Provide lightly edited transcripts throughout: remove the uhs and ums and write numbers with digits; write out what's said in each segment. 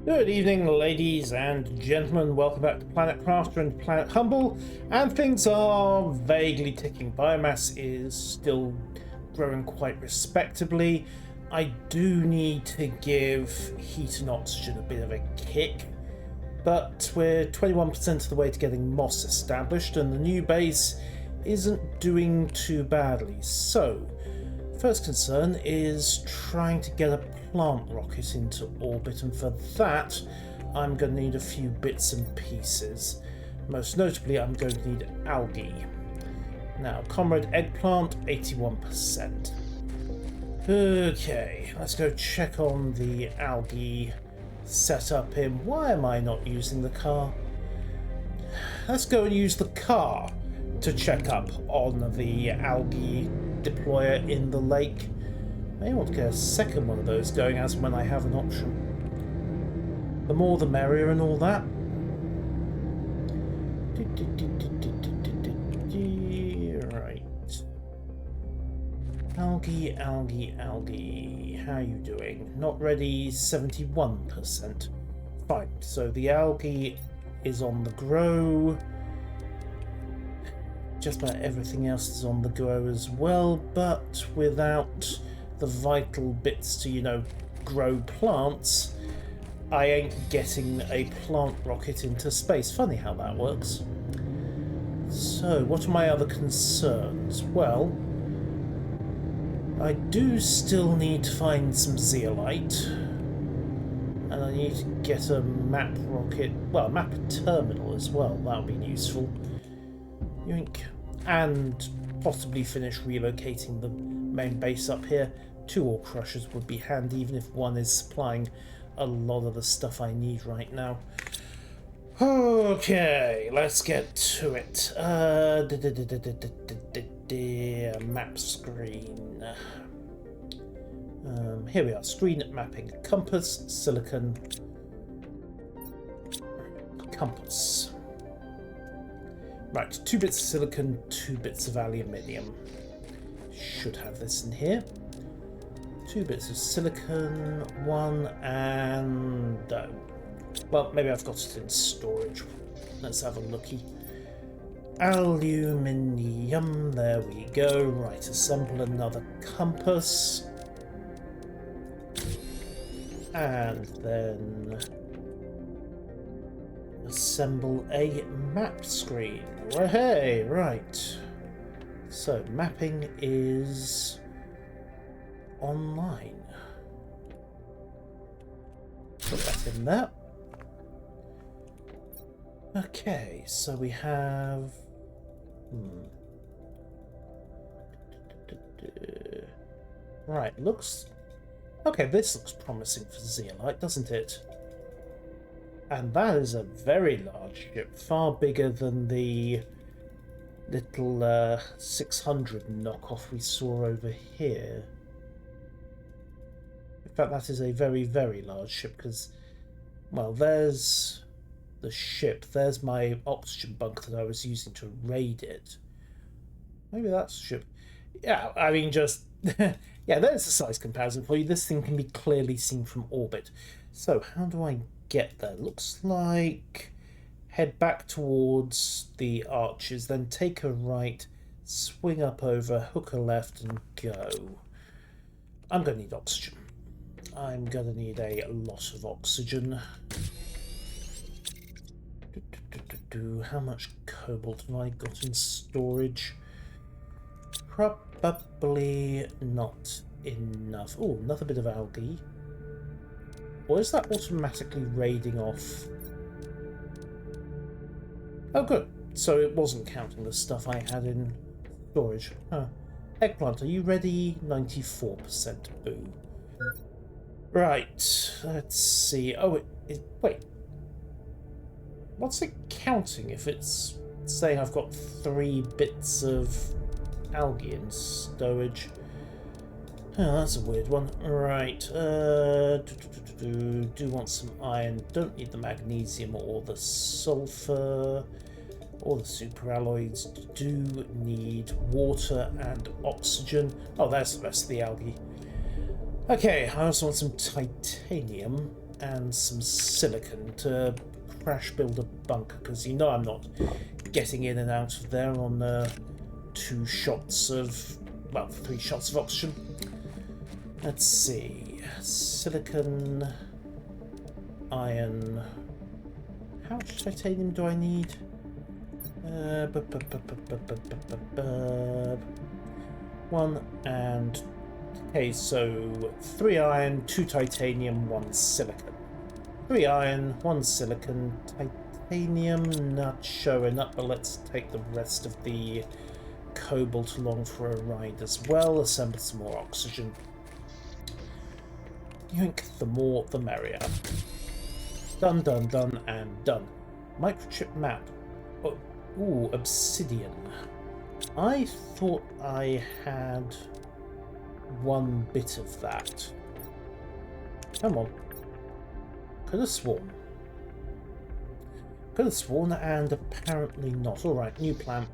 Good evening, ladies and gentlemen. Welcome back to Planet Crafter and Planet Humble. And things are vaguely ticking. Biomass is still growing quite respectably. I do need to give heat and oxygen a bit of a kick. But we're 21% of the way to getting moss established, and the new base isn't doing too badly. So, first concern is trying to get a plant rocket into orbit, and for that I'm going to need a few bits and pieces. Most notably, I'm going to need algae. Now, Comrade Eggplant, 81%. Okay, let's go check on the algae setup here. Why am I not using the car? Let's go and use the car to check up on the algae deployer in the lake. May want to get a second one of those going as when I have an option. The more the merrier and all that. Right. Algae. How are you doing? Not ready, 71%. Fine. So the algae is on the grow. Just about everything else is on the go as well, but without the vital bits to, grow plants, I ain't getting a plant rocket into space. Funny how that works. So, what are my other concerns? Well, I do still need to find some zeolite, and I need to get a map rocket, well, a map terminal as well. That would be useful. Yoink. And possibly finish relocating the main base up here. 2 ore crushers would be handy, even if one is supplying a lot of the stuff I need right now. Okay, let's get to it. Map screen. Here we are. Screen mapping. Compass, silicon, compass. Right, 2 bits of silicon, 2 bits of aluminium. Should have this in here. 2 bits of silicon, 1 and... well, maybe I've got it in storage. Let's have a looky. Aluminium, there we go. Right, assemble another compass. And then assemble a map screen. Well, hey, right. So, mapping is online. Put that in there. Okay, so we have... Right, looks... Okay, this looks promising for zeolite, doesn't it? And that is a very large ship, far bigger than the little 600 knockoff we saw over here. In fact, that is a very, very large ship because, well, there's the ship. There's my oxygen bunk that I was using to raid it. Maybe that's the ship. Yeah, I mean, just... yeah, there's a size comparison for you. This thing can be clearly seen from orbit. So, how do I get there? Looks like head back towards the arches, then take a right, swing up over, hook a left, and go. I'm going to need oxygen. I'm going to need a lot of oxygen. How much cobalt have I got in storage? Probably not enough. Oh, another bit of algae. Or is that automatically raiding off? Oh, good. So it wasn't counting the stuff I had in storage. Huh. Eggplant, are you ready? 94%. Boo. Right. Let's see. Oh, wait. What's it counting if it's saying I've got 3 bits of algae in storage? Oh, that's a weird one. Right. Do want some iron. Don't need the magnesium or the sulfur or the superalloys. Do need water and oxygen. Oh, there's the rest of the algae. Okay, I also want some titanium. and some silicon to crash build a bunker, because you know I'm not getting in and out of there on 3 shots of oxygen. Let's see, silicon, iron. How much titanium do I need? 1 and... Okay, so 3 iron, 2 titanium, 1 silicon. 3 iron, 1 silicon, titanium not showing up, but let's take the rest of the cobalt along for a ride as well. Assemble some more oxygen. Yoink, the more the merrier. Done, done, done, and done. Microchip map. Oh, ooh, obsidian. I thought I had 1 bit of that. Come on. Could have sworn. Could have sworn, and apparently not. Alright, new plan.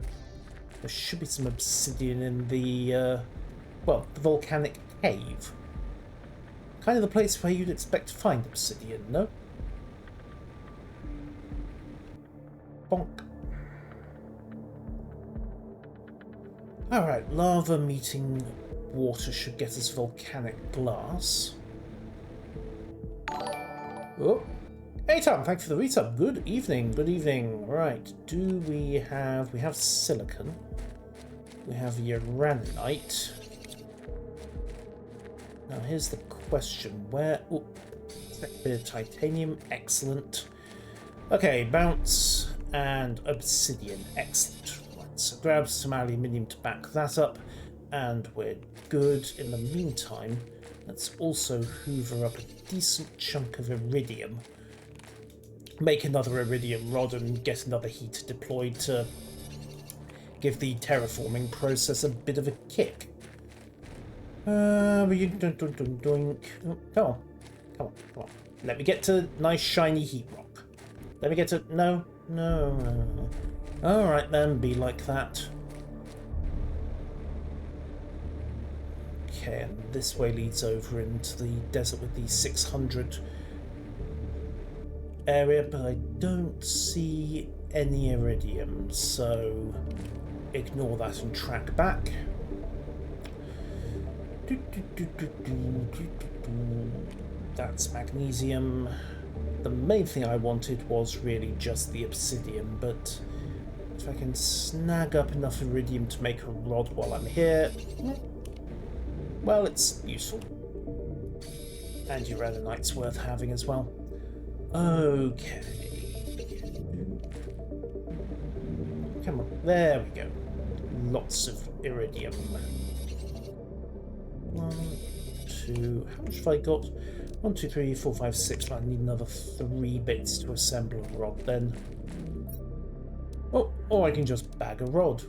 There should be some obsidian in the, well, the volcanic cave. Kind of the place where you'd expect to find obsidian, no? Bonk. Alright, lava meeting water should get us volcanic glass. Oh. Hey Tom, thanks for the resub. Good evening, good evening. Right, we have silicon. We have uraninite. Now here's the question, where... Oh, a bit of titanium, excellent. Okay, bounce and obsidian, excellent. Right, so grab some aluminium to back that up, and we're good. In the meantime, let's also hoover up a decent chunk of iridium. Make another iridium rod and get another heater deployed to give the terraforming process a bit of a kick. Doink. Oh, come on. Come on, come on. Let me get to nice shiny heat rock. Let me get to... No. Alright then, be like that. Okay, and this way leads over into the desert with the 600 area, but I don't see any iridium, so ignore that and track back. That's magnesium. The main thing I wanted was really just the obsidian, but if I can snag up enough iridium to make a rod while I'm here, well, it's useful. And uraninite's worth having as well. Okay. Come on, there we go. Lots of iridium. 1, 2, how much have I got? 1, 2, 3, 4, 5, 6. I need another 3 bits to assemble a rod then. Oh, or I can just bag a rod.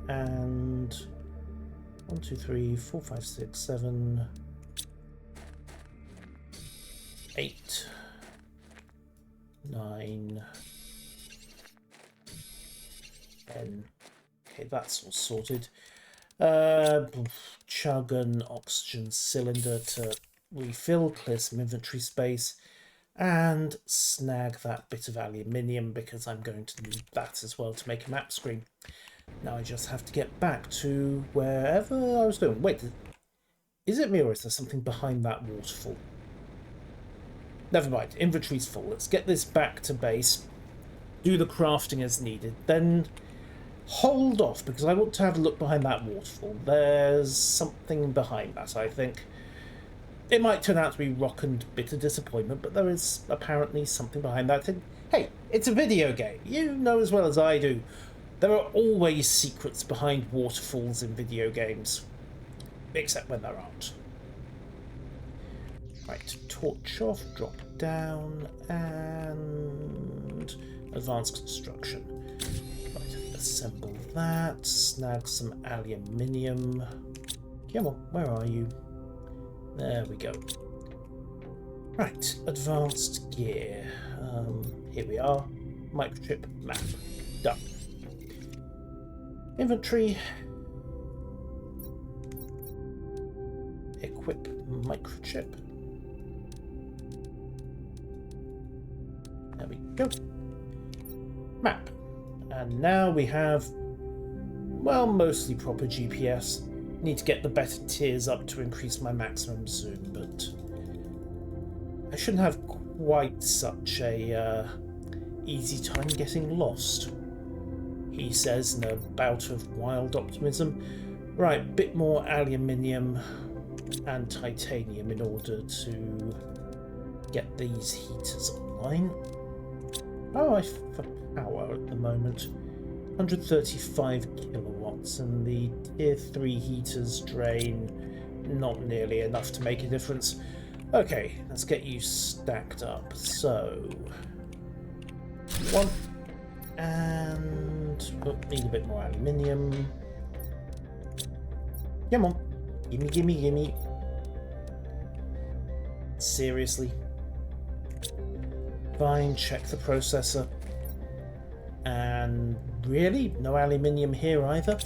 And 1, 2, 3, 4, 5, 6, 7, 8, 9, 10. Okay, that's all sorted. Chug an oxygen cylinder to refill, clear some inventory space, and snag that bit of aluminium because I'm going to need that as well to make a map screen. Now I just have to get back to wherever I was doing. Wait, is it me or is there something behind that waterfall? Never mind, inventory's full. Let's get this back to base, do the crafting as needed, then hold off because I want to have a look behind that waterfall. There's something behind that, I think. It might turn out to be rock and bitter disappointment, but there is apparently something behind that. And hey, it's a video game. You know as well as I do. There are always secrets behind waterfalls in video games. Except when there aren't. Right, torch off, drop down, and advanced construction. Right, assemble that, snag some aluminium. Come on, where are you? There we go. Right, advanced gear. Here we are. Microchip map. Done. Inventory. Equip microchip. There we go. Map. And now we have, well, mostly proper GPS. Need to get the better tiers up to increase my maximum zoom, but I shouldn't have quite such a easy time getting lost, he says in a bout of wild optimism. Right, bit more aluminium and titanium in order to get these heaters online. Oh, for power at the moment. 135 kilowatts, and the tier 3 heaters drain not nearly enough to make a difference. Okay, let's get you stacked up. So, one, and need a bit more aluminium. Come on, gimme, gimme, gimme. Seriously? Fine, check the processor. And really? No aluminium here either?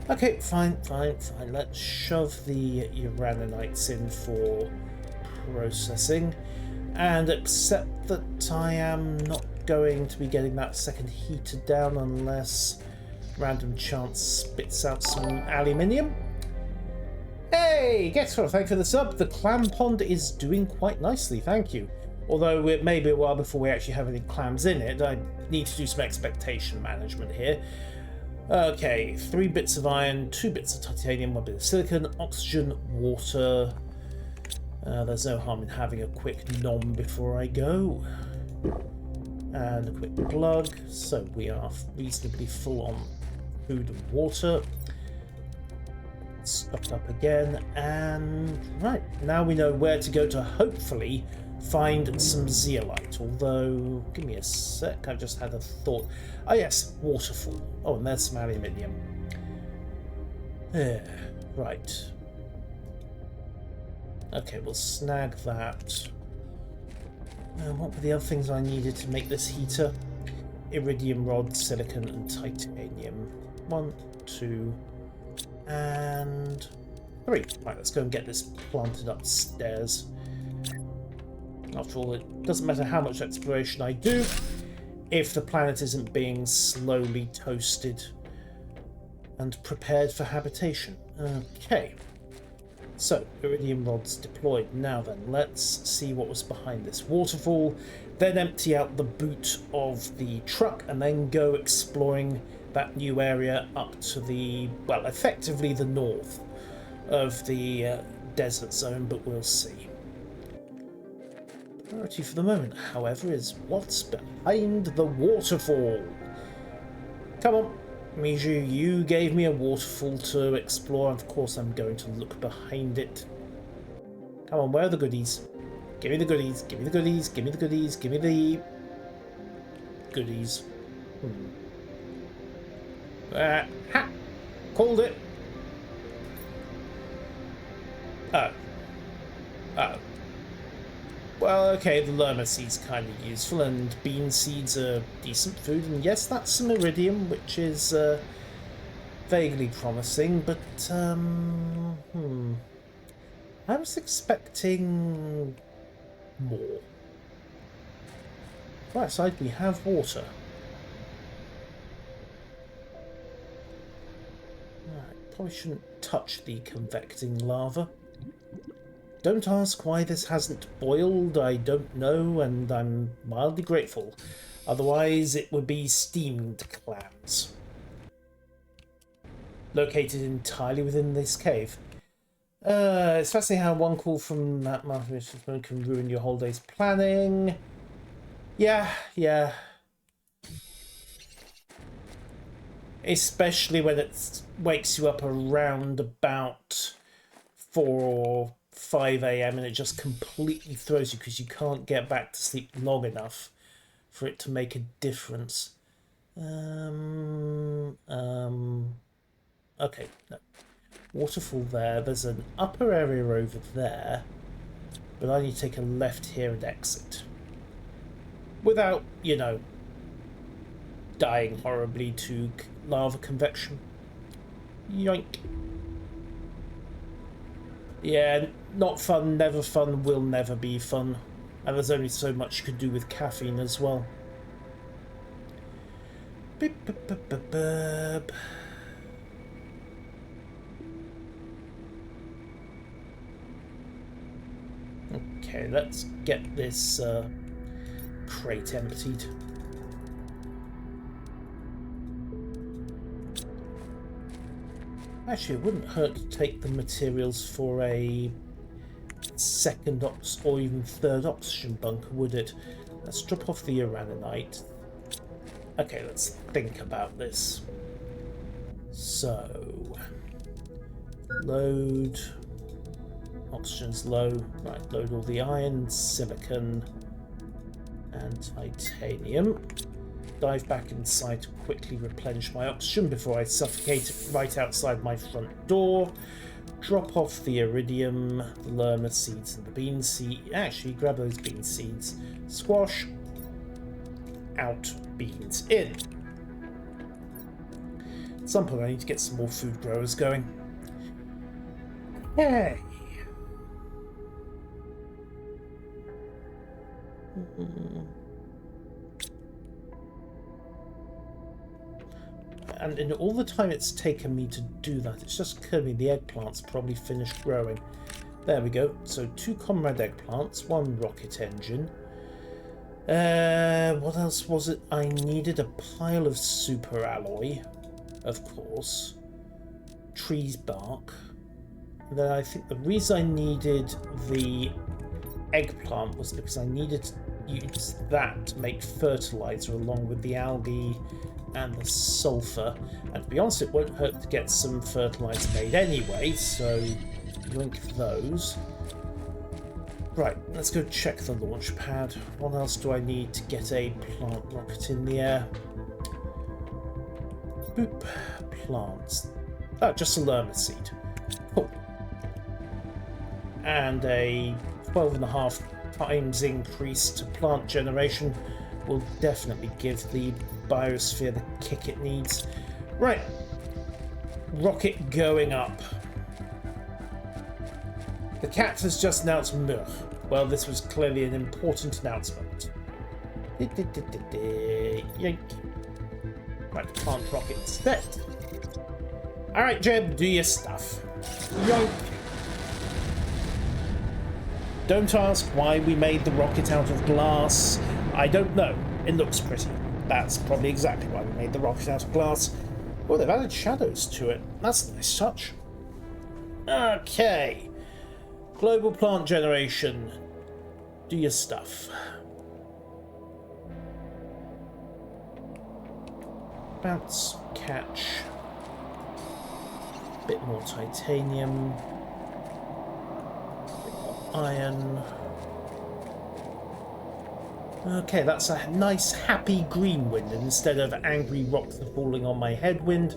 Okay, fine. Let's shove the uraninites in for processing and accept that I am not going to be getting that second heater down unless random chance spits out some aluminium. Hey, guess what? Thanks for the sub. The clam pond is doing quite nicely, thank you. Although it may be a while before we actually have any clams in it, I need to do some expectation management here. Okay, 3 bits of iron, 2 bits of titanium, 1 bit of silicon, oxygen, water. There's no harm in having a quick nom before I go. And a quick plug. So we are reasonably full on food and water. Stocked up again, and right, now we know where to go to hopefully find some zeolite. Although, give me a sec, I've just had a thought. Oh yes, waterfall. Oh, and there's some aluminium. Right. Okay, we'll snag that. What were the other things I needed to make this heater? Iridium rod, silicon, and titanium. 1, 2, and 3. Right, let's go and get this planted upstairs. After all, it doesn't matter how much exploration I do if the planet isn't being slowly toasted and prepared for habitation. Okay. So, iridium rods deployed. Now then, let's see what was behind this waterfall, then empty out the boot of the truck, and then go exploring that new area up to the, well, effectively the north of the desert zone, but we'll see. Priority for the moment, however, is what's behind the waterfall. Come on, Miju, you gave me a waterfall to explore, and of course I'm going to look behind it. Come on, where are the goodies? Give me the goodies, give me the goodies, give me the goodies, give me the goodies. Ha! Called it! Oh. Well, okay, the lerma seed's kind of useful, and bean seeds are decent food, and yes, that's some iridium, which is vaguely promising, but I was expecting more. Right side, we have water. Right, probably shouldn't touch the convecting lava. Don't ask why this hasn't boiled, I don't know, and I'm mildly grateful. Otherwise, it would be steamed clams. Located entirely within this cave. It's fascinating how one call from that mountain can ruin your whole day's planning. Yeah. Especially when it wakes you up around about 4 or 5 a.m. and it just completely throws you because you can't get back to sleep long enough for it to make a difference. Okay, no. Waterfall there. There's an upper area over there, but I need to take a left here and exit. Without, you know, dying horribly to lava convection. Yoink. Yeah, not fun, never fun, will never be fun. And there's only so much you can do with caffeine as well. Beep, beep, beep, beep, beep. Okay, let's get this crate emptied. Actually, it wouldn't hurt to take the materials for a second or even third oxygen bunker, would it? Let's drop off the uraninite. Okay, let's think about this. So, load. Oxygen's low. Right, load all the iron, silicon, and titanium. Dive back inside to quickly replenish my oxygen before I suffocate right outside my front door. Drop off the iridium, the lerma seeds, and the bean seed. Actually, grab those bean seeds. Squash. Out. Beans in. At some point, I need to get some more food growers going. Hey. And in all the time it's taken me to do that, it's just occurred to me the eggplant's probably finished growing. There we go. So 2 comrade eggplants, 1 rocket engine. What else was it? I needed a pile of super alloy, of course. Trees bark. And then I think the reason I needed the eggplant was because I needed to use that to make fertilizer along with the algae and the sulfur. And to be honest, it won't hurt to get some fertilizer made anyway, so link those. Right, let's go check the launch pad. What else do I need to get a plant rocket in the air? Boop. Plants. Oh, just a lerma seed. Cool. And a 12.5 times increase to plant generation will definitely give the biosphere the kick it needs. Right. Rocket going up. The cat has just announced Murgh. Well, this was clearly an important announcement. Yank. Right, plant rocket set. Alright, Jeb, do your stuff. Yoink. Don't ask why we made the rocket out of glass. I don't know. It looks pretty. That's probably exactly why we made the rocket out of glass. Oh, they've added shadows to it. That's a nice touch. Okay. Global plant generation. Do your stuff. Bounce, catch. Bit more titanium. Bit more iron. Okay, that's a nice happy green wind instead of angry rocks falling on my head wind.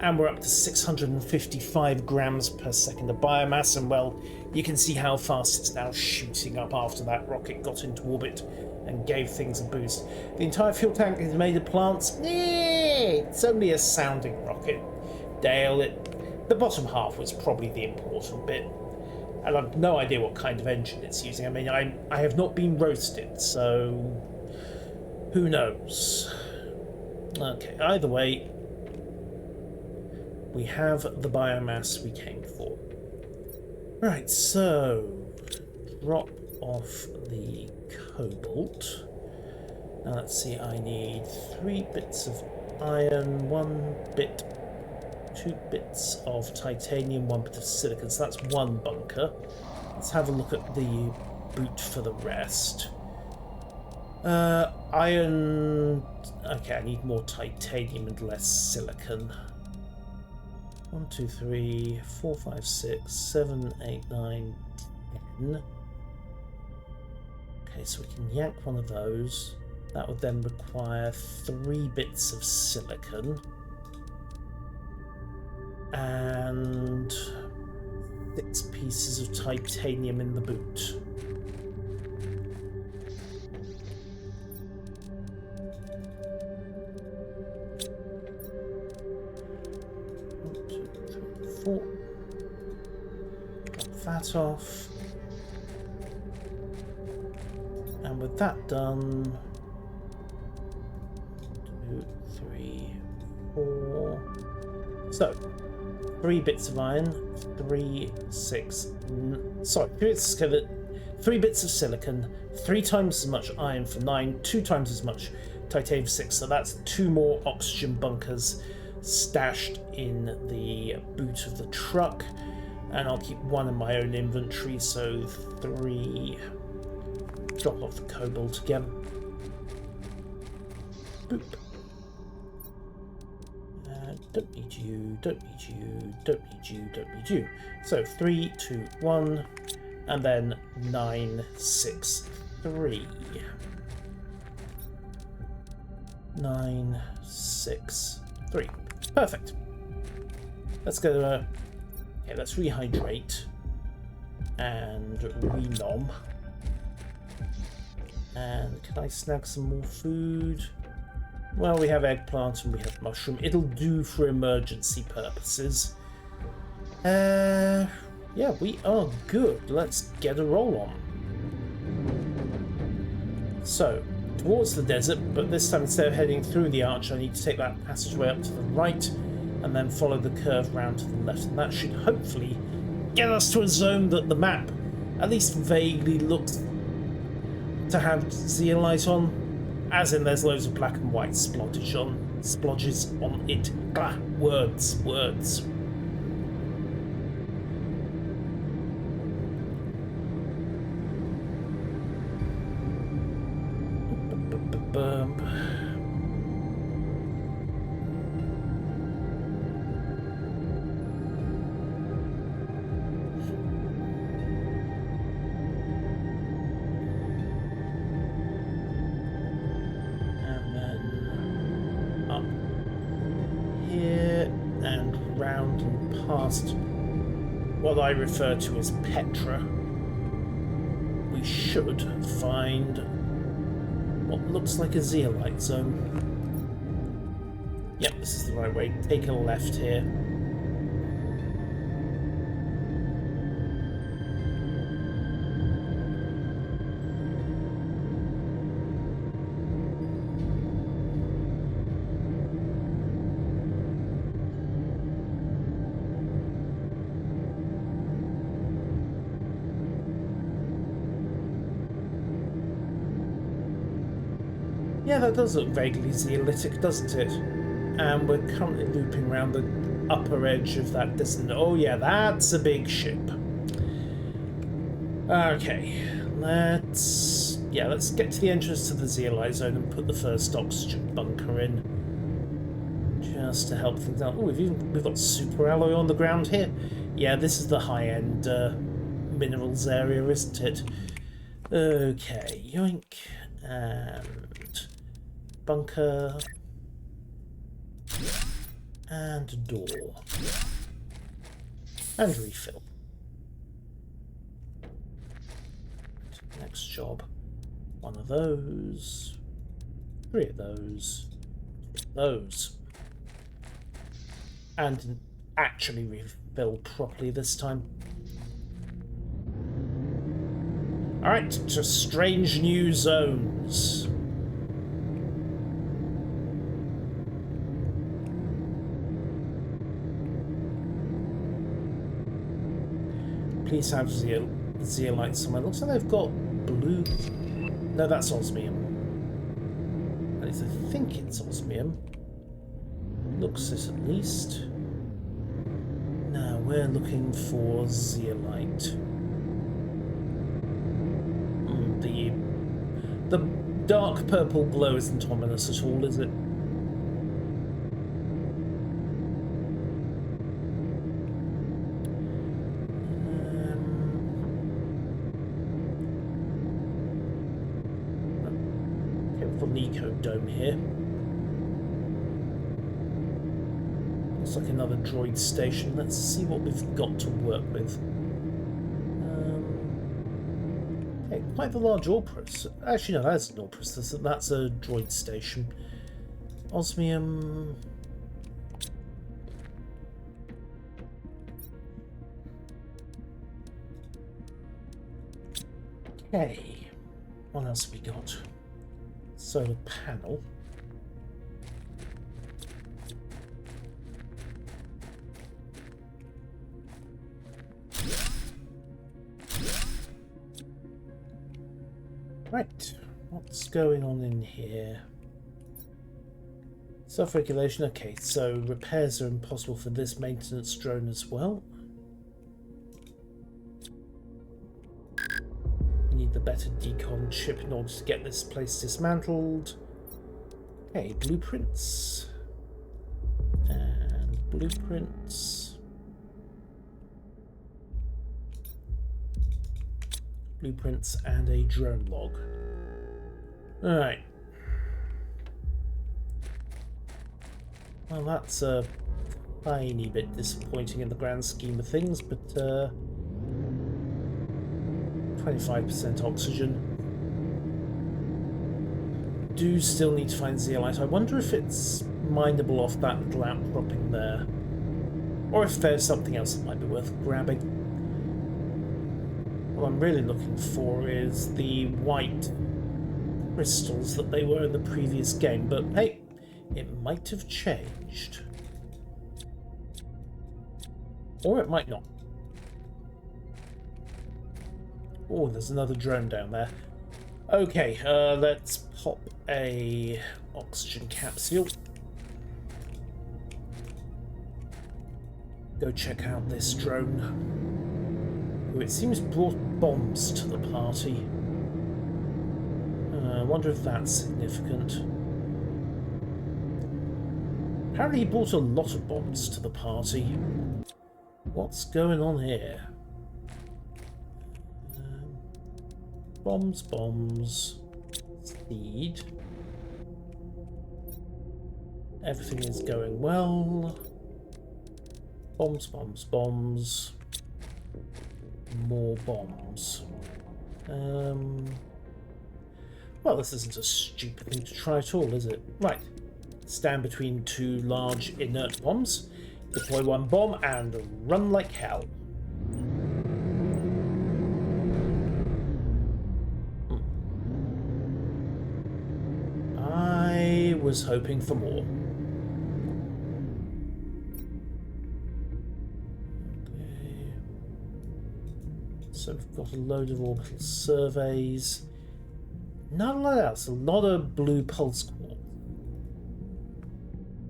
And we're up to 655 grams per second of biomass, and well, you can see how fast it's now shooting up after that rocket got into orbit and gave things a boost. The entire fuel tank is made of plants. It's only a sounding rocket. Dale, the bottom half was probably the important bit. And I've no idea what kind of engine it's using. I mean, I have not been roasted, so who knows? Okay, either way, we have the biomass we came for. Right, so drop off the cobalt. Now let's see, I need 3 bits of iron, 1 bit, 2 bits of titanium, 1 bit of silicon, so that's 1 bunker. Let's have a look at the boot for the rest. Iron... Okay, I need more titanium and less silicon. 1, 2, 3, 4, 5, 6, 7, 8, 9, 10. Okay, so we can yank one of those. That would then require 3 bits of silicon. And 6 pieces of titanium in the boot. Drop that off. And with that done, 2, 3, 4. So, 3 bits of iron, 3 bits of silicon, 3 times as much iron for 9, 2 times as much titanium 6. So that's 2 more oxygen bunkers stashed in the boot of the truck. And I'll keep 1 in my own inventory, so 3. Drop off the cobalt again. Boop. Don't need you, don't need you, don't need you, don't need you. So 3, 2, 1, and then 9, 6, 3. 9, 6, 3. Perfect. Let's go. Okay, let's rehydrate and renom. And can I snag some more food? Well, we have eggplant and we have mushroom. It'll do for emergency purposes. Yeah, we are good. Let's get a roll on. So, towards the desert, but this time instead of heading through the arch, I need to take that passageway up to the right and then follow the curve round to the left. And that should hopefully get us to a zone that the map at least vaguely looks to have zeolite on. As in, there's loads of black and white splodges on it. Ah, words. What I refer to as Petra, we should find what looks like a zeolite zone. Yep, this is the right way. Take a left here. Yeah, that does look vaguely zeolitic, doesn't it? And we're currently looping around the upper edge of that distant... Oh yeah, that's a big ship. Okay, let's get to the entrance to the zeolite zone and put the first oxygen bunker in. Just to help things out. Oh, we've got super alloy on the ground here. Yeah, this is the high-end minerals area, isn't it? Okay, yoink. And bunker and a door and refill. Next job, 1 of those, 3 of those, and actually refill properly this time. Alright, to strange new zones. Please have zeolite somewhere. Looks like they've got blue. No, that's osmium. At least I think it's osmium. Looks it at least. No, we're looking for zeolite. The dark purple glow isn't ominous at all, is it? Nico dome here. Looks like another droid station. Let's see what we've got to work with. Okay, quite the large Orpus. Actually, no, that's an Orpus. That's a droid station. Osmium. Okay. What else have we got? Solar panel. Right, what's going on in here? Self-regulation, okay, so repairs are impossible for this maintenance drone as well. We need the better decon chip in order to get this place dismantled. Okay, blueprints. And blueprints. Blueprints and a drone log. Alright. Well, that's a tiny bit disappointing in the grand scheme of things, but 25% oxygen. Do still need to find zeolite. I wonder if it's mineable off that little outcropping there, or if there's something else that might be worth grabbing. What I'm really looking for is the white crystals that they were in the previous game, but hey, it might have changed. Or it might not. Oh, there's another drone down there. Okay, let's pop a oxygen capsule. Go check out this drone, who it seems brought bombs to the party. I wonder if that's significant. Apparently he brought a lot of bombs to the party. What's going on here? Bombs, bombs. Seed. Everything is going well. Bombs, bombs, bombs. More bombs. Well, this isn't a stupid thing to try at all, is it? Right. Stand between two large inert bombs. Deploy one bomb and run like hell. I was hoping for more. Okay. So we've got a load of orbital surveys. Not a lot else. A lot of blue pulse quartz.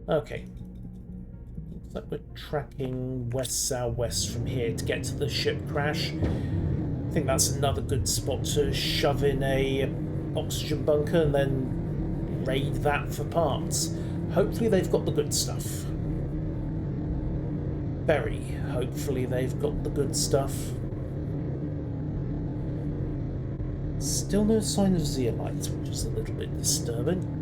Okay. Looks like we're tracking west-southwest from here to get to the ship crash. I think that's another good spot to shove in a oxygen bunker and then raid that for parts. Hopefully they've got the good stuff. Very hopefully they've got the good stuff. Still no sign of zeolites, which is a little bit disturbing.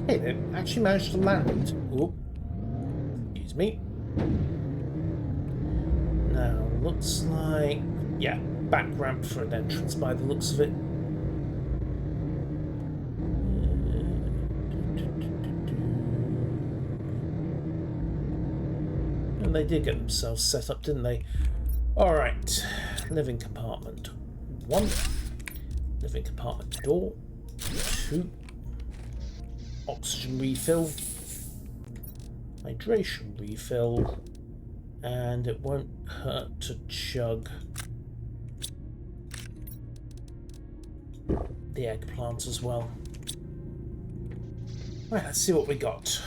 Hey, they actually managed to land. Oh, excuse me. Now, looks like... yeah, back ramp for an entrance by the looks of it. And they did get themselves set up, didn't they? Alright, living compartment 1. Living compartment door 2. Oxygen refill, hydration refill, and it won't hurt to chug the eggplant as well. Right, let's see what we got.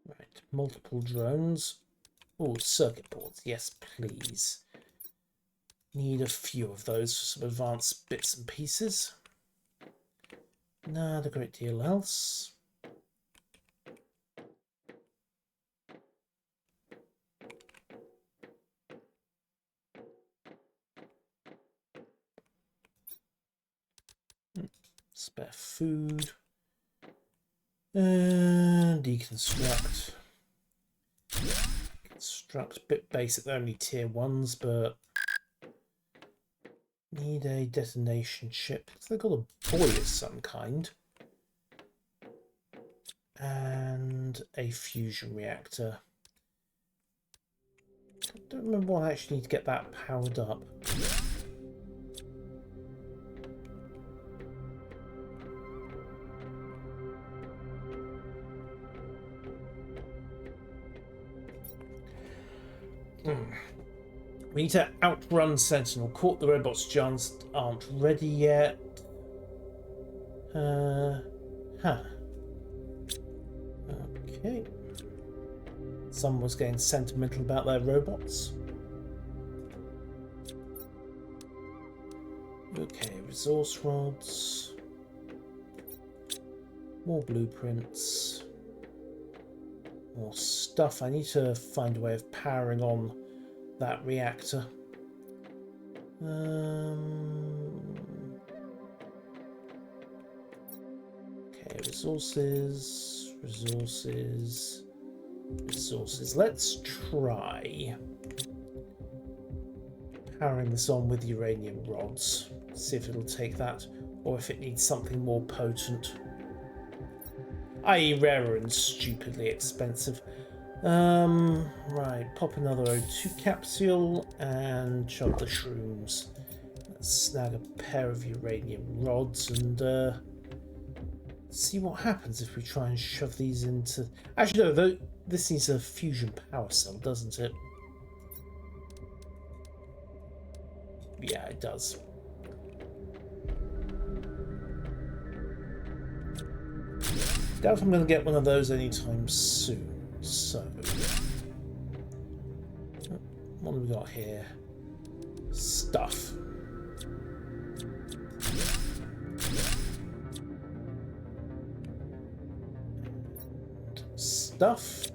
Right, multiple drones. Oh, circuit boards, yes please. Need a few of those for some advanced bits and pieces. Not a great deal else. Spare food. And deconstruct. Construct, bit basic, they're only tier 1s, but need a detonation chip. They've got a buoy of some kind. And a fusion reactor. I don't remember what I actually need to get that powered up. We need to outrun Sentinel. Caught the robots just aren't ready yet. Okay. Someone was getting sentimental about their robots. Okay, resource rods. More blueprints. More stuff. I need to find a way of powering on that reactor. Okay, resources. Let's try powering this on with uranium rods. See if it'll take that, or if it needs something more potent. I.e. rarer and stupidly expensive. Right, pop another O2 capsule and chug the shrooms. Let's snag a pair of uranium rods and see what happens if we try and shove these into... Actually, no, this needs a fusion power cell, doesn't it? Yeah, it does. Doubt I'm going to get one of those anytime soon. So, what have we got here? Stuff. Stuff.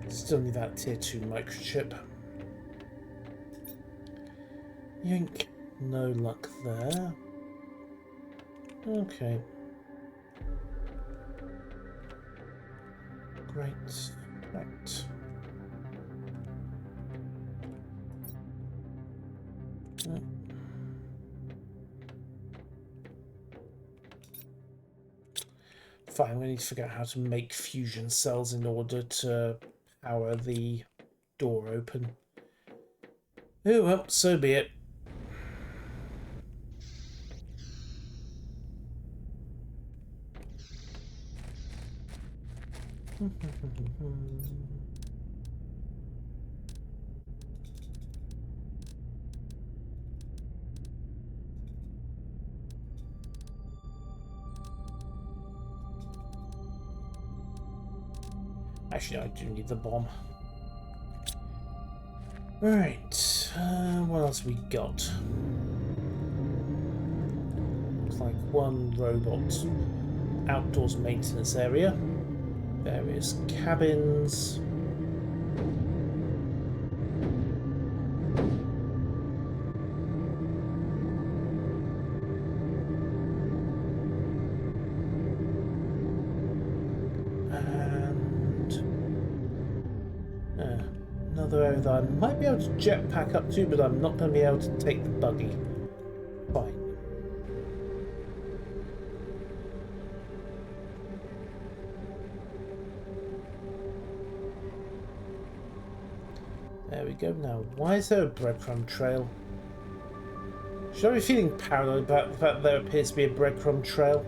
Still need that tier 2 microchip. Yoink. No luck there. Okay. Great. Right. Fine, we need to figure out how to make fusion cells in order to power the door open. Oh well, so be it. Actually, I do need the bomb. Right, what else we got? Looks like one robot outdoors maintenance area. Various cabins. Another area that I might be able to jetpack up to, but I'm not going to be able to take the buggy. Fine. There we go. Now, why is there a breadcrumb trail? Should I be feeling paranoid about the fact that there appears to be a breadcrumb trail?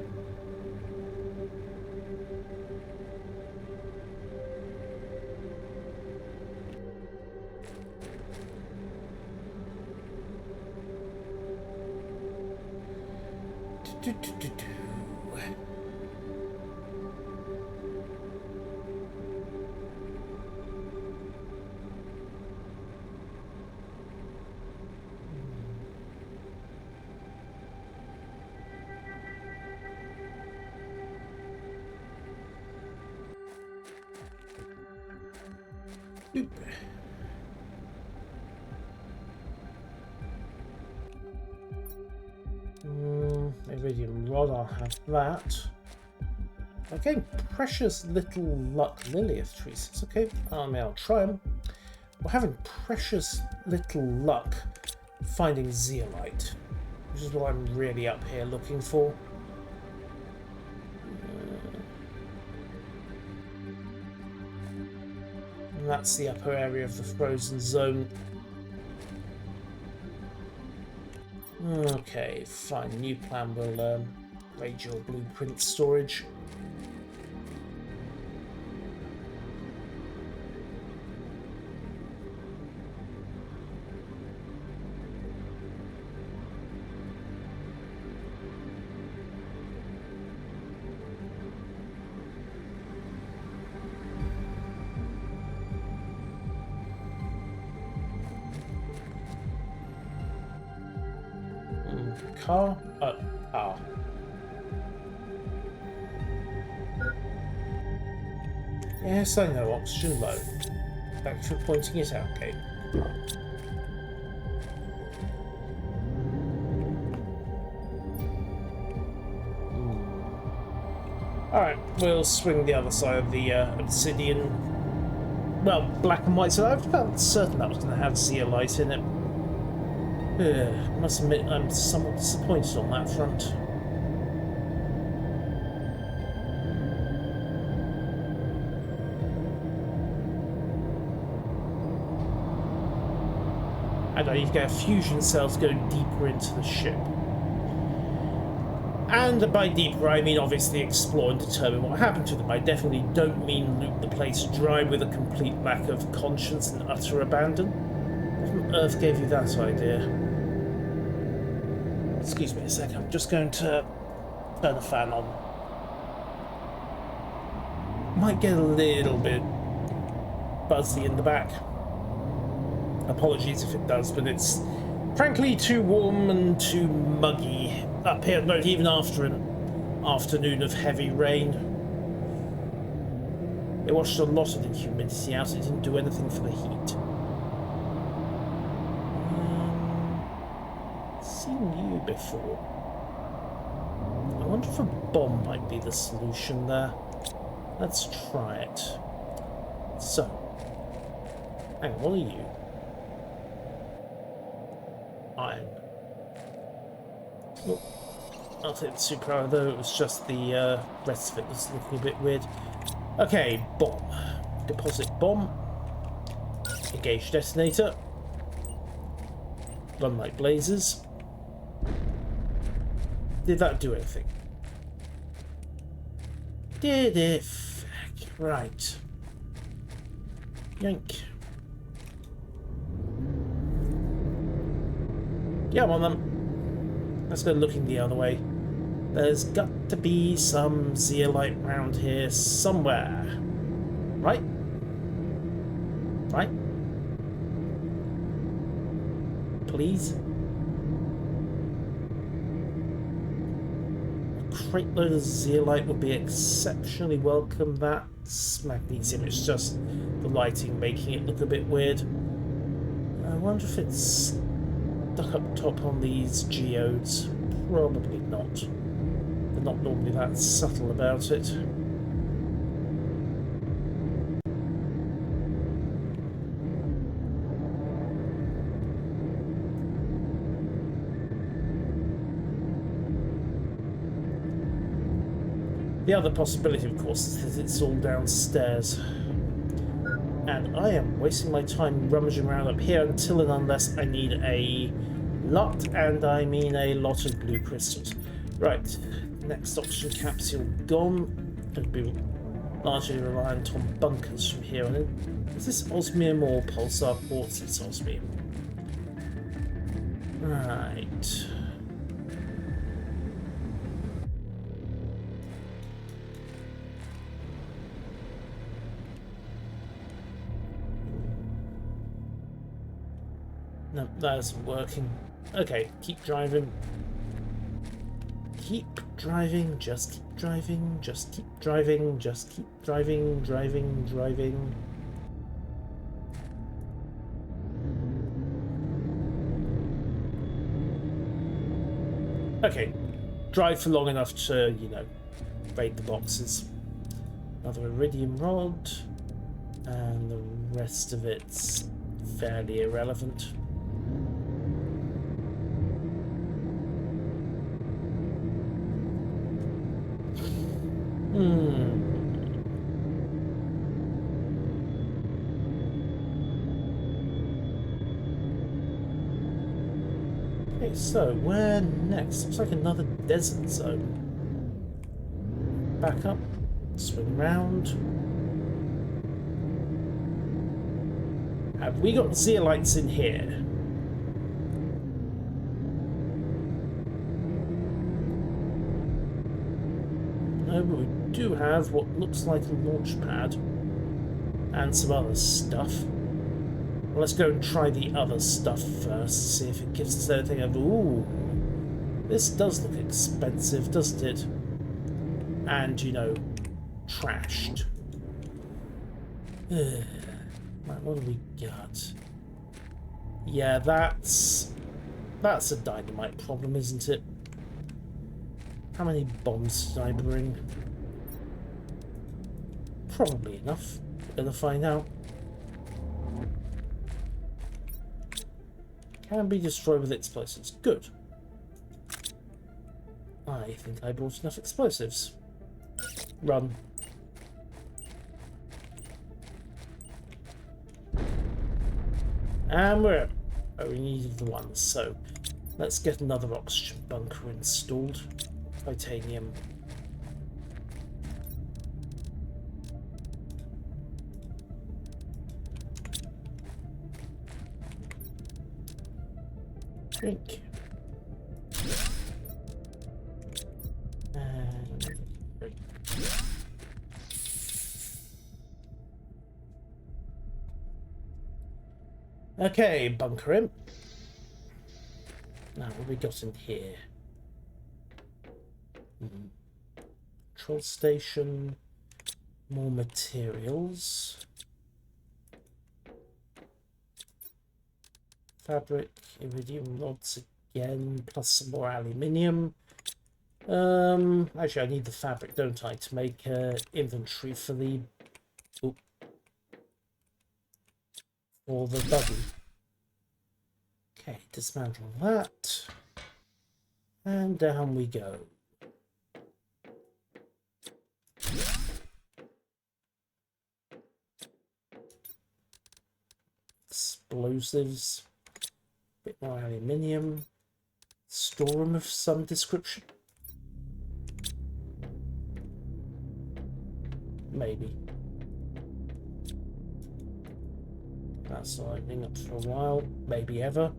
Boop. Iridium rod, I'll have that. I'm getting precious little luck Lilith trees. It's okay. I mean, I'll try them. We're having precious little luck finding zeolite, which is what I'm really up here looking for. And that's the upper area of the frozen zone. Okay, fine. New plan will raid your blueprint storage. Car? Ah. Yes, I know, oxygen low. Thanks for pointing it out, Kate. Alright, we'll swing the other side of the obsidian. Well, black and white, so I felt certain that was going to have zeolite in it. Must admit, I'm somewhat disappointed on that front. And I need to get a fusion cell to go deeper into the ship. And by deeper, I mean obviously explore and determine what happened to them. I definitely don't mean loot the place dry with a complete lack of conscience and utter abandon. What on earth gave you that idea? Excuse me a second, I'm just going to turn the fan on. Might get a little bit buzzy in the back. Apologies if it does, but it's frankly too warm and too muggy up here, not even after an afternoon of heavy rain. It washed a lot of the humidity out, it didn't do anything for the heat. Seen you before. I wonder if a bomb might be the solution there. Let's try it. So, hang on, what are you? Iron. Oh, I'll take the super arrow though, it was just the rest of it was looking a bit weird. Okay, bomb. Deposit bomb. Engage detonator. Run like blazes. Did that do anything? Did it? Right. Yank. Yeah, I'm on them. Let's go looking the other way. There's got to be some zeolite around here somewhere. Right? Right? Please? A crate load of zeolite would be exceptionally welcome. That's magnesium. It's just the lighting making it look a bit weird. I wonder if it's stuck up top on these geodes. Probably not. They're not normally that subtle about it. The other possibility, of course, is that it's all downstairs. And I am wasting my time rummaging around up here until and unless I need a lot, and I mean a lot of blue crystals. Right, next oxygen capsule gone. Going to be largely reliant on bunkers from here on in. Is this osmium or pulsar quartz? It's osmium. Right. No, that isn't working. Okay, keep driving. Keep driving, just keep driving, just keep driving, just keep driving, driving. Okay, drive for long enough to, you know, raid the boxes. Another iridium rod, and the rest of it's fairly irrelevant. Okay, so where next? Looks like another desert zone. Back up, swing round. Have we got zeolites in here? No, but we do have what looks like a launch pad and some other stuff. Well, let's go and try the other stuff first, see if it gives us anything of. Ooh, this does look expensive, doesn't it? And, you know, trashed. Right, what do we got? Yeah, that's a dynamite problem, isn't it? How many bombs did I bring? Probably enough. Gonna find out. Can be destroyed with explosives. Good. I think I brought enough explosives. Run. And we're at. Oh, we needed the one, so let's get another oxygen bunker installed. Titanium. Drink. And okay, bunker him. Now, what have we got in here? Control station, more materials, fabric, iridium rods again, plus some more aluminium. Actually, I need the fabric, don't I, to make inventory for the for the buggy. Okay, dismantle that, and down we go. Explosives, a bit more aluminium, storeroom of some description. Maybe. That's not opening up for a while, maybe ever.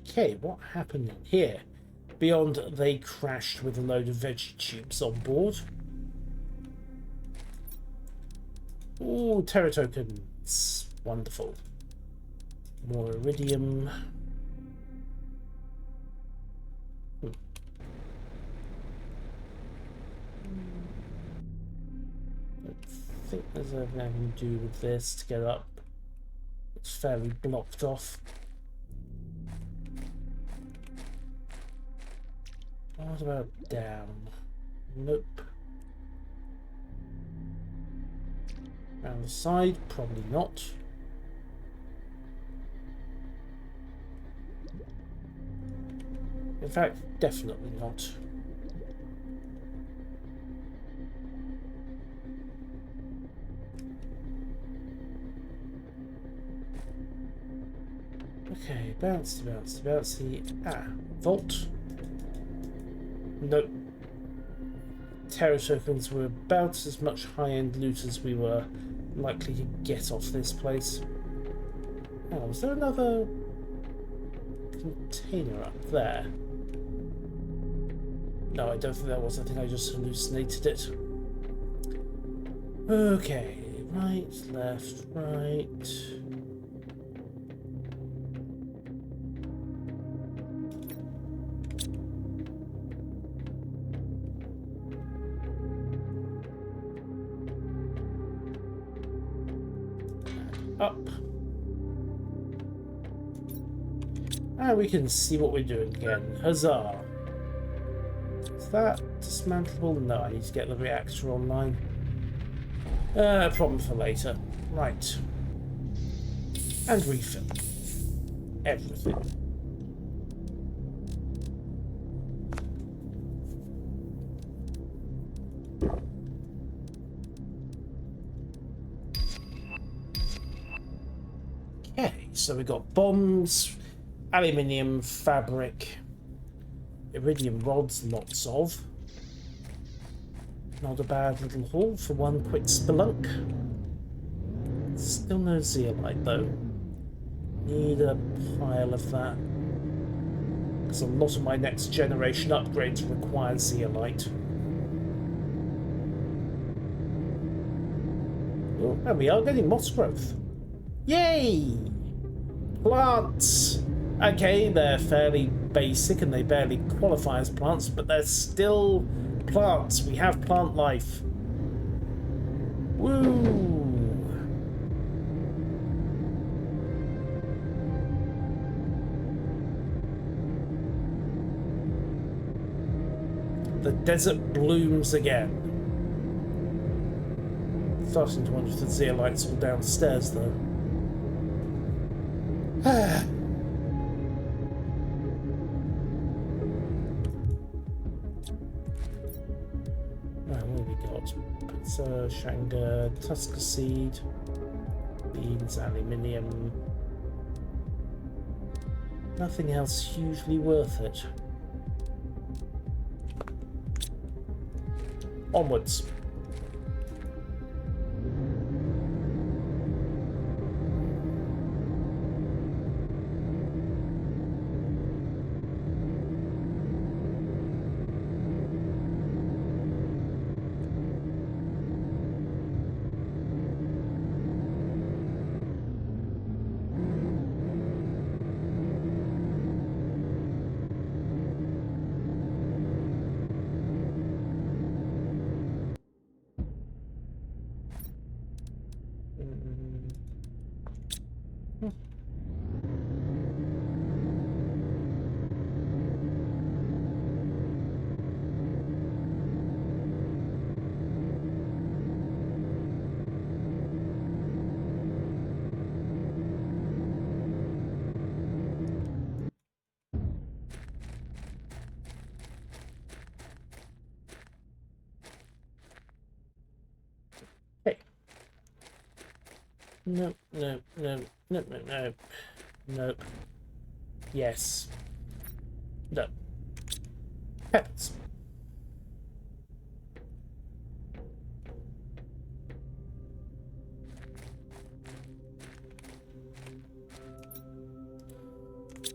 Okay, what happened in here? Beyond they crashed with a load of veggie tubes on board. Ooh, Terra tokens. Wonderful. More iridium. I think there's anything I can do with this to get up. It's fairly blocked off. What about down? Nope. Around the side? Probably not. In fact, definitely not. Okay, bouncy, bouncy, bouncy. Ah, vault. Nope. Terra tokens were about as much high-end loot as we were likely to get off this place. Oh, was there another container up there? No, I don't think there was. I think I just hallucinated it. Okay, right, left, right. up. And we can see what we're doing again. Huzzah! Is that dismantleable? No, I need to get the reactor online. Problem for later. Right. And refill. Everything. Okay, so we got bombs, aluminium, fabric, iridium rods, lots of. Not a bad little haul for one quick spelunk. Still no zeolite though. Need a pile of that. Because a lot of my next generation upgrades require zeolite. Oh, and we are getting moss growth. Yay! Plants! Okay, they're fairly basic and they barely qualify as plants, but they're still plants. We have plant life. Woo! The desert blooms again. Starting to wonder if the zeolite's all downstairs, though. What have we got? Pizza, Shanga, Tusker seed, beans, aluminium. Nothing else hugely worth it. Onwards. Nope, nope, nope, nope, nope, nope. Nope. Yes. No. Peppers.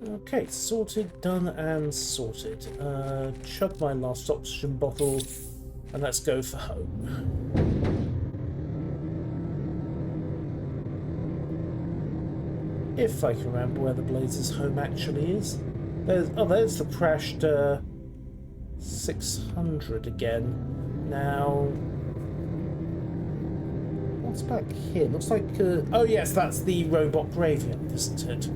Okay, sorted, done and sorted. Chug my last oxygen bottle and let's go for home. If I can remember where the Blazes' home actually is. There's the crashed 600 again. Now, what's back here? Looks like... oh yes, that's the robot graveyard, isn't it?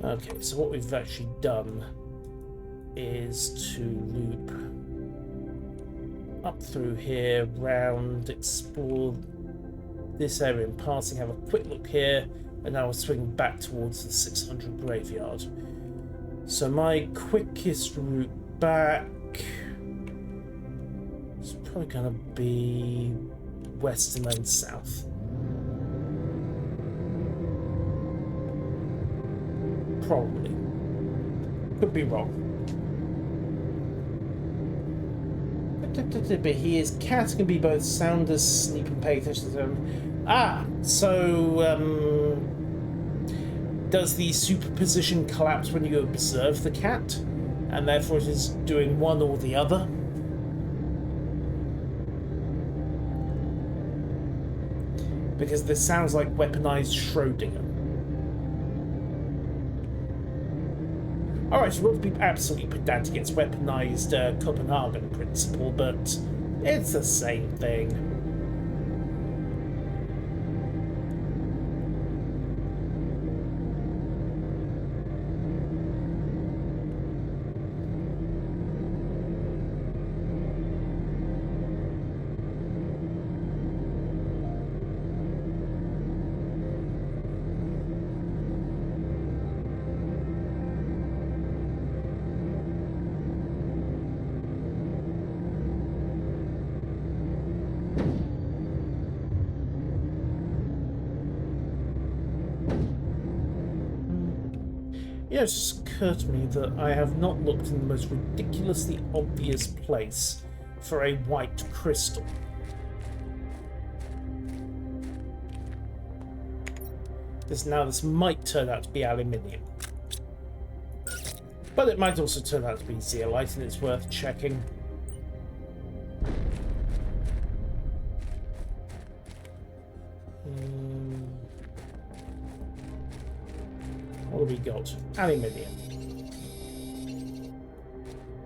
Okay, so what we've actually done is to loop up through here, round, explore this area in passing, have a quick look here, and now we're swinging back towards the 600 graveyard. So my quickest route back is probably going to be west and then south. Probably. Could be wrong. But he is cat can be both sound as sleep and pay attention to them. So does the superposition collapse when you observe the cat, and therefore it is doing one or the other? Because this sounds like weaponized Schrodinger. Alright, you want to be absolutely pedantic, it's weaponized Copenhagen principle, but it's the same thing. Yeah, it's just occurred to me that I have not looked in the most ridiculously obvious place for a white crystal. This might turn out to be aluminium. But it might also turn out to be zeolite, and it's worth checking. What have we got? Aluminium.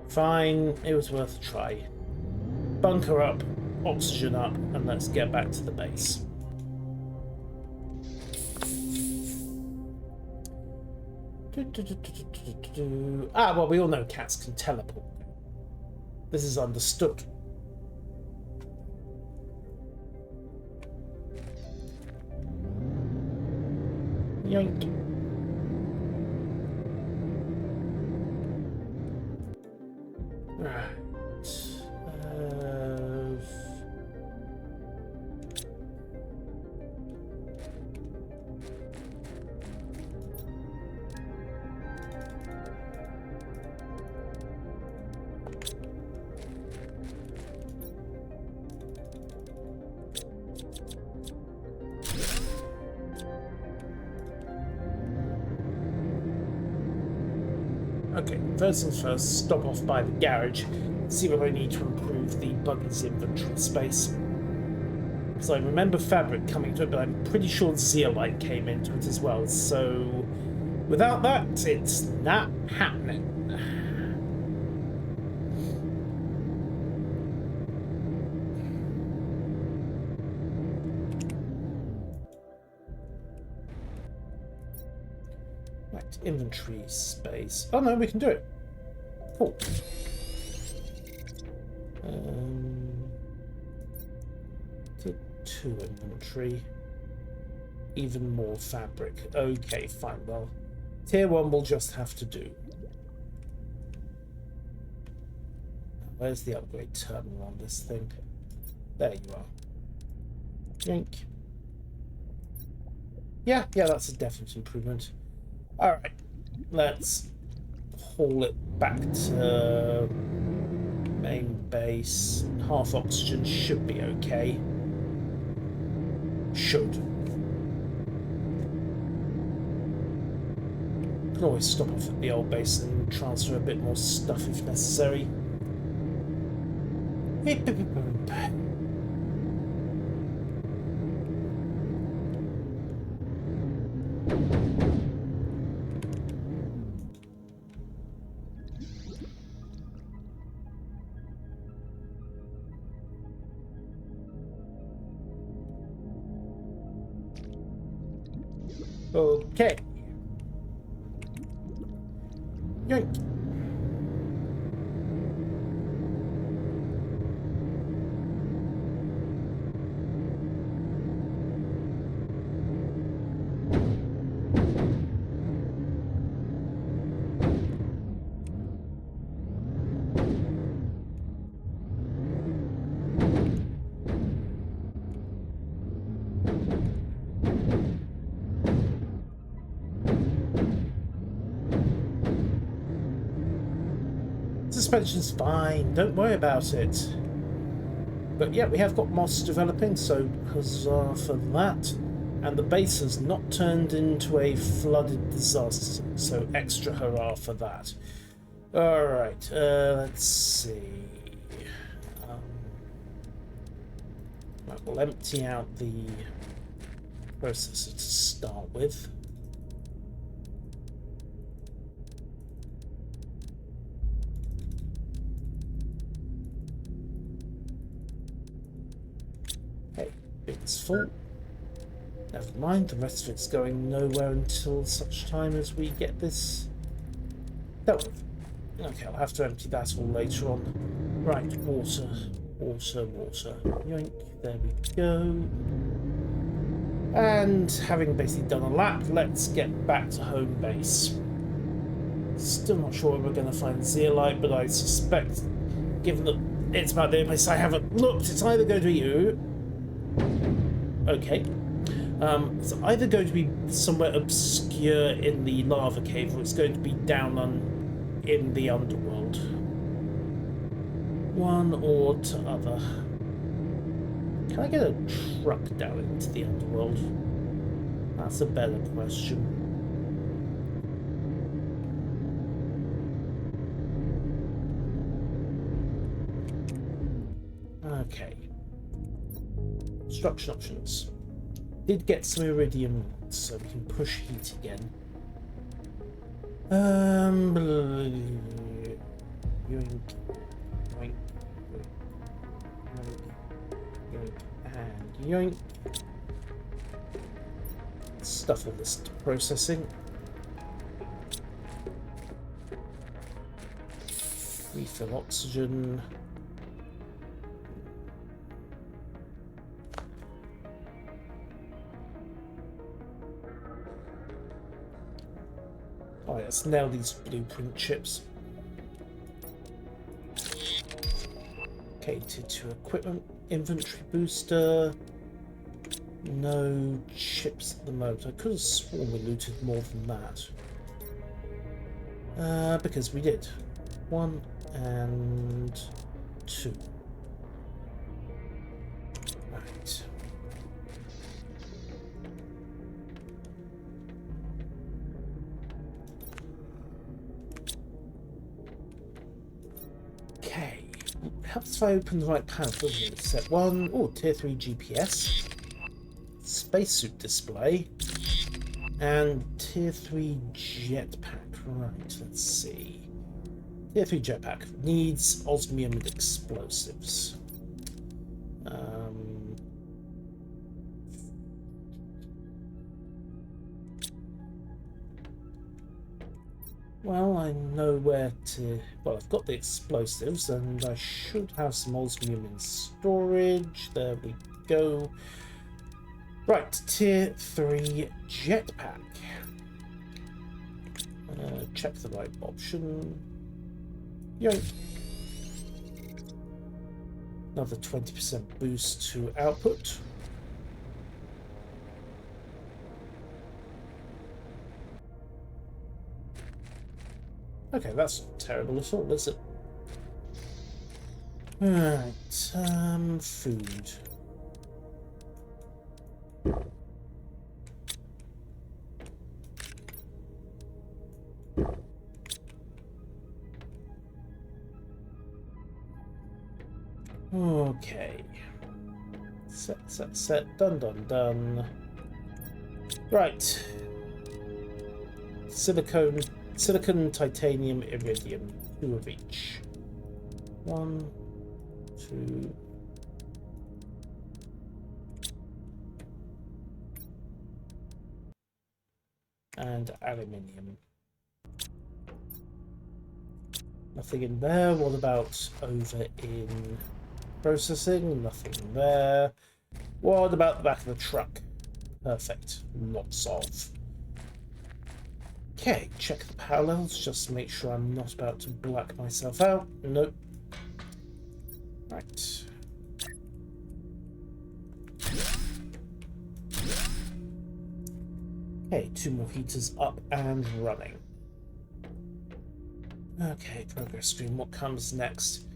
Fine, it was worth a try. Bunker up, oxygen up, and let's get back to the base. Ah, well, we all know cats can teleport. This is understood. Yoink. Right. Okay, first things first, stop off by the garage, see what I need to improve the buggy's inventory space. Because I remember fabric coming to it, but I'm pretty sure zeolite came into it as well, so without that, it's not happening. Inventory space. Oh no, we can do it. Cool. Two inventory. Even more fabric. Okay, fine. Well, tier 1 will just have to do. Where's the upgrade terminal on this thing? There you are. Drink. Yeah, that's a definite improvement. Alright, let's haul it back to main base. Half oxygen should be okay. Should. Can always stop off at the old base and transfer a bit more stuff if necessary. Okay. Yoink. Suspension's fine, don't worry about it. But yeah, we have got moss developing, so huzzah for that. And the base has not turned into a flooded disaster, so extra hurrah for that. Alright, let's see. Right, we'll empty out the processor to start with. It's full. Never mind, the rest of it's going nowhere until such time as we get this dealt with. Okay, I'll have to empty that all later on. Right, water. Yoink, there we go. And having basically done a lap, let's get back to home base. Still not sure where we're going to find zeolite, but I suspect, given that it's about the only place I haven't looked, it's either going to be you. Okay. It's either going to be somewhere obscure in the lava cave, or it's going to be down in the underworld. One or t'other. Can I get a truck down into the underworld? That's a better question. Okay. Construction options. Did get some iridium, so we can push heat again. Yoink, yoink, yoink, yoink, and yoink. Stuff all this to processing. Refill oxygen. Alright, let's nail these blueprint chips. Catered to equipment, inventory booster. No chips at the moment. I could have sworn we looted more than that. Because we did. 1 and 2. Right. Okay. Helps if I open the right panel, doesn't it? Set 1. Oh, tier 3 GPS. Spacesuit display. And tier 3 jetpack. Right, let's see. Tier 3 jetpack needs osmium and explosives. Well, I know where to... Well, I've got the explosives, and I should have some osmium in storage. There we go. Right, tier 3 jetpack. Check the right option. Yoink. Another 20% boost to output. Okay, that's not terrible at all, is it? Right, food. Okay. Set. Done. Right. Silicon, titanium, iridium. 2 of each. 1, 2. And aluminium. Nothing in there. What about over in processing? Nothing there. What about the back of the truck? Perfect. Lots of. Okay, check the power levels just to make sure I'm not about to black myself out. Nope. Right. Okay, 2 more heaters up and running. Okay, progress screen. What comes next?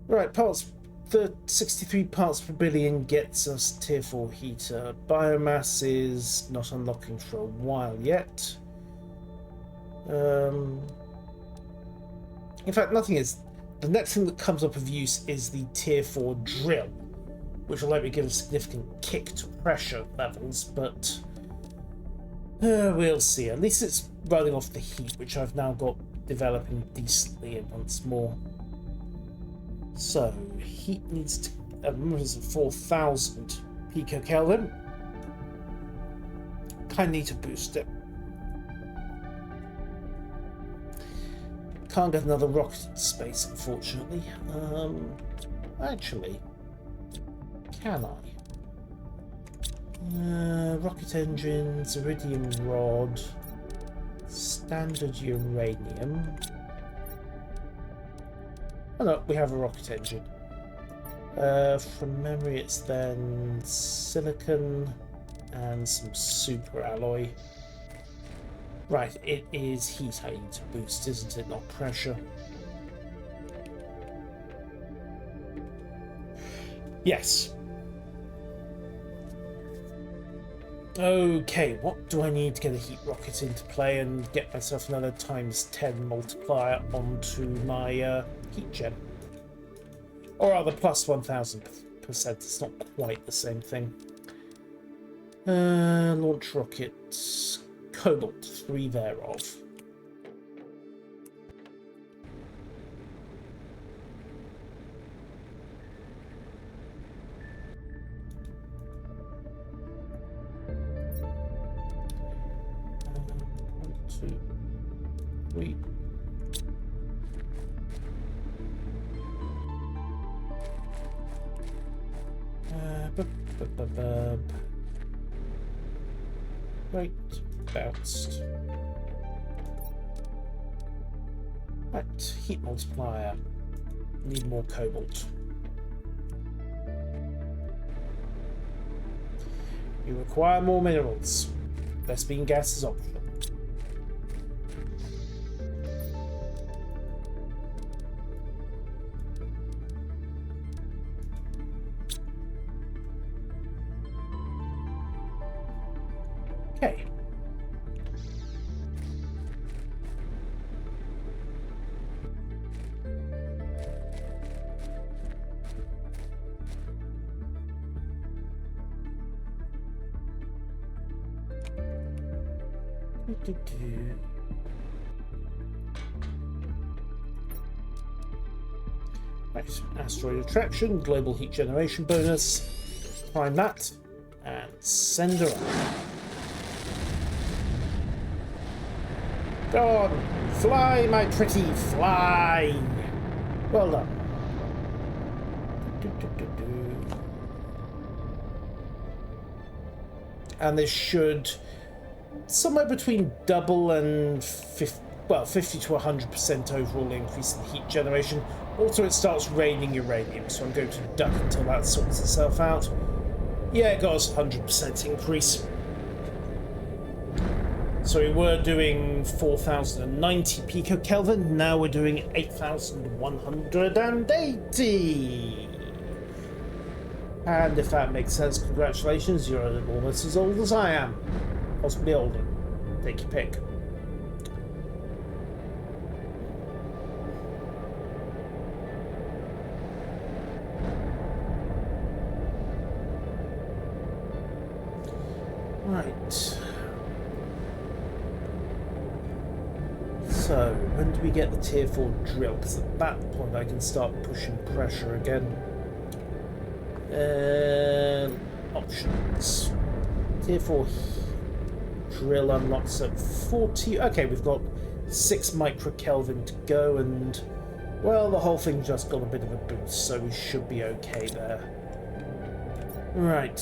Right, parts. The 63 parts per billion gets us tier 4 heater. Biomass is not unlocking for a while yet. In fact, nothing is. The next thing that comes up of use is the tier 4 drill, which will let me give a significant kick to pressure levels, but we'll see. At least it's running off the heat, which I've now got developing decently once more. So, heat needs to... remember it's 4,000 picokelvin. Kind of need to boost it. Can't get another rocket into space, unfortunately. Actually, can I? Rocket engines, iridium rod, standard uranium. Oh no, we have a rocket engine. From memory, it's then silicon, and some super alloy. Right, it is heat I need to boost, isn't it? Not pressure. Yes. Okay, what do I need to get a heat rocket into play and get myself another ×10 multiplier onto my heat gen? Or rather, plus 1000%. It's not quite the same thing. Launch rockets. Cobalt, 3 thereof. One, two, three. Right, bounced. Right, heat multiplier. Need more cobalt. You require more minerals. Vespene gas is optional. Okay. Right, asteroid attraction, global heat generation bonus. Prime that and send her up. Go on, fly, my pretty, fly. Well done. And this should somewhere between double and 50 to 100% overall increase in heat generation. Also, it starts raining uranium, so I'm going to duck until that sorts itself out. Yeah, it got us 100% increase. So we were doing 4090 picokelvin, now we're doing 8180. And if that makes sense, congratulations, you're almost as old as I am. Possibly older. Take your pick. Right. So, when do we get the tier 4 drill? Because at that point I can start pushing pressure again. Options. Tier 4 drill unlocks at 40. Okay, we've got 6 microkelvin to go, and well, the whole thing just got a bit of a boost, so we should be okay there. Right,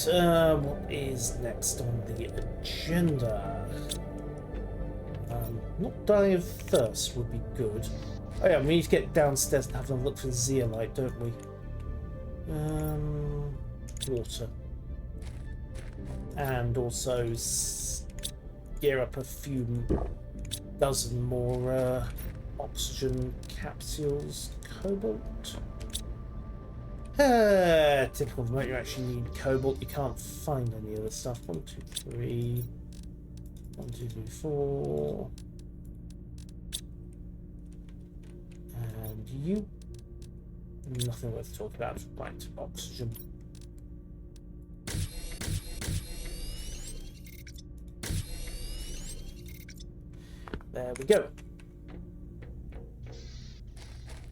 what is next on the agenda? Not dying of thirst would be good. Oh yeah, we need to get downstairs and have a look for zeolite, don't we? Water. And also gear up a few dozen more oxygen capsules. Cobalt. Typical of the moment you actually need cobalt. You can't find any other stuff. 1, 2, 3. 1, 2, 3, 4. And you. Nothing worth talking about. Right, oxygen. There we go.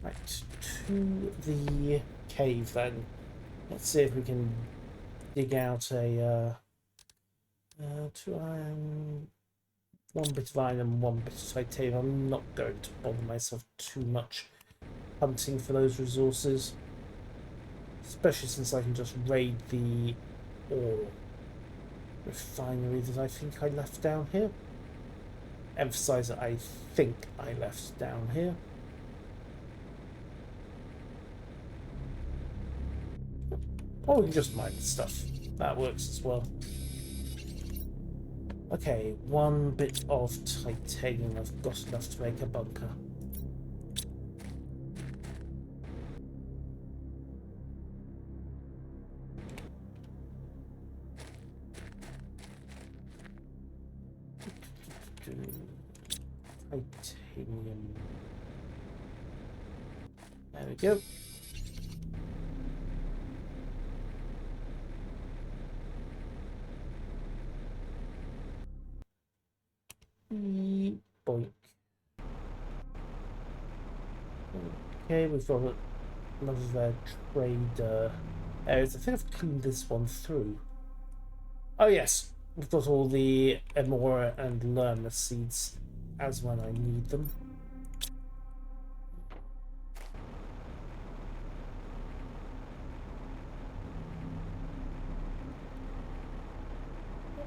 Right, to the cave then. Let's see if we can dig out a 2 iron, 1 bit of iron and 1 bit of titanium. I'm not going to bother myself too much hunting for those resources, especially since I can just raid the ore refinery that I think I left down here. Emphasize that I think I left down here. Or we can just mine the stuff. That works as well. Okay, one bit of titanium. I've got enough to make a bunker. Titanium. There we go. Boink. Okay, we've got another trade areas. I think I've cleaned this one through. Oh yes, we've got all the Emora and Lerma seeds as when I need them.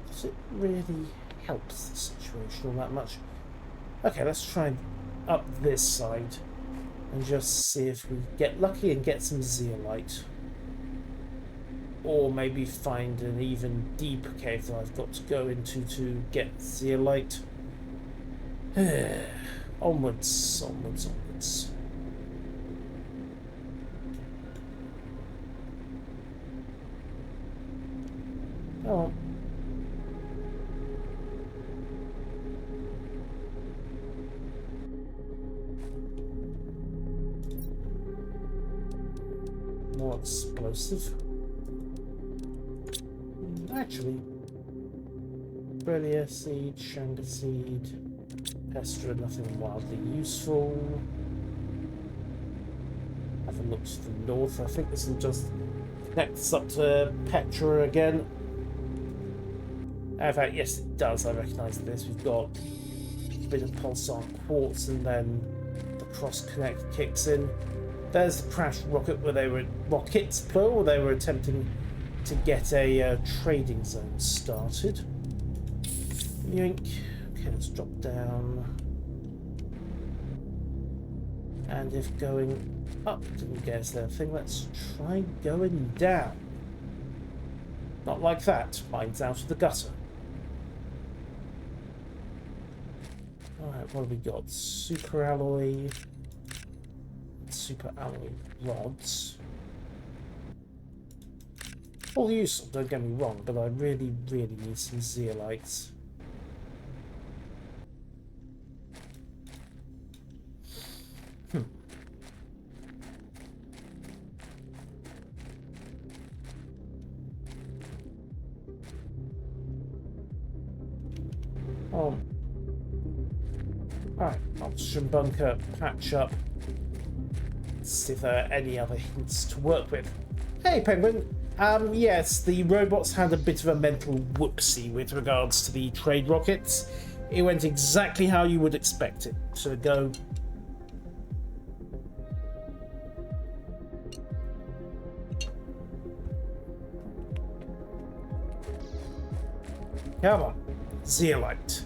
Does it really helps the situation all that much? Okay, let's try up this side and just see if we get lucky and get some zeolite. Or maybe find an even deeper cave that I've got to go into to get zeolite. Onwards, onwards, onwards. Oh. More explosive. Actually, Brillia seed, Shanga seed, Pestra, nothing wildly useful. Have a look to the north. I think this will just connect us up to Petra again. In fact, yes, it does. I recognise this. We've got a bit of pulsar quartz, and then the cross connect kicks in. There's the crash rocket where they were rockets plural. They were attempting to get a trading zone started. Yoink. Okay, let's drop down. And if going up didn't get us their thing, let's try going down. Not like that. Mine's out of the gutter. Alright, what have we got? Super alloy rods. All useful, don't get me wrong, but I really, really need some zeolites. Alright, oxygen bunker, patch up. Let's see if there are any other hints to work with. Hey, Penguin. Yes, the robots had a bit of a mental whoopsie with regards to the trade rockets. It went exactly how you would expect it to go. Come on, zeolite.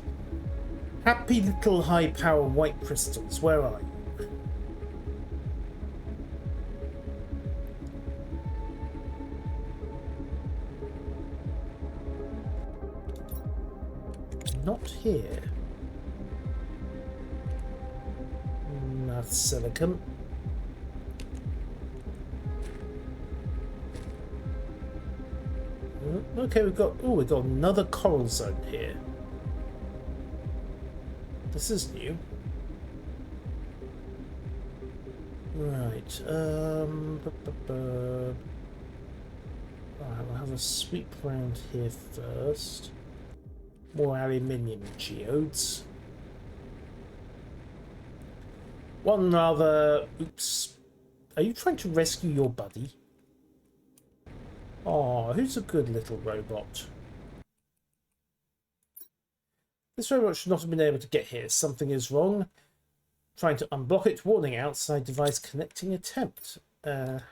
Happy little high-power white crystals, where are you? Not here. That's silicon. Okay, we've got another coral zone here. This is new. Right. Alright, we'll have a sweep round here first. More aluminium geodes. One rather... Oops. Are you trying to rescue your buddy? Oh, who's a good little robot? This robot should not have been able to get here. Something is wrong. Trying to unblock it. Warning, outside device connecting attempt. There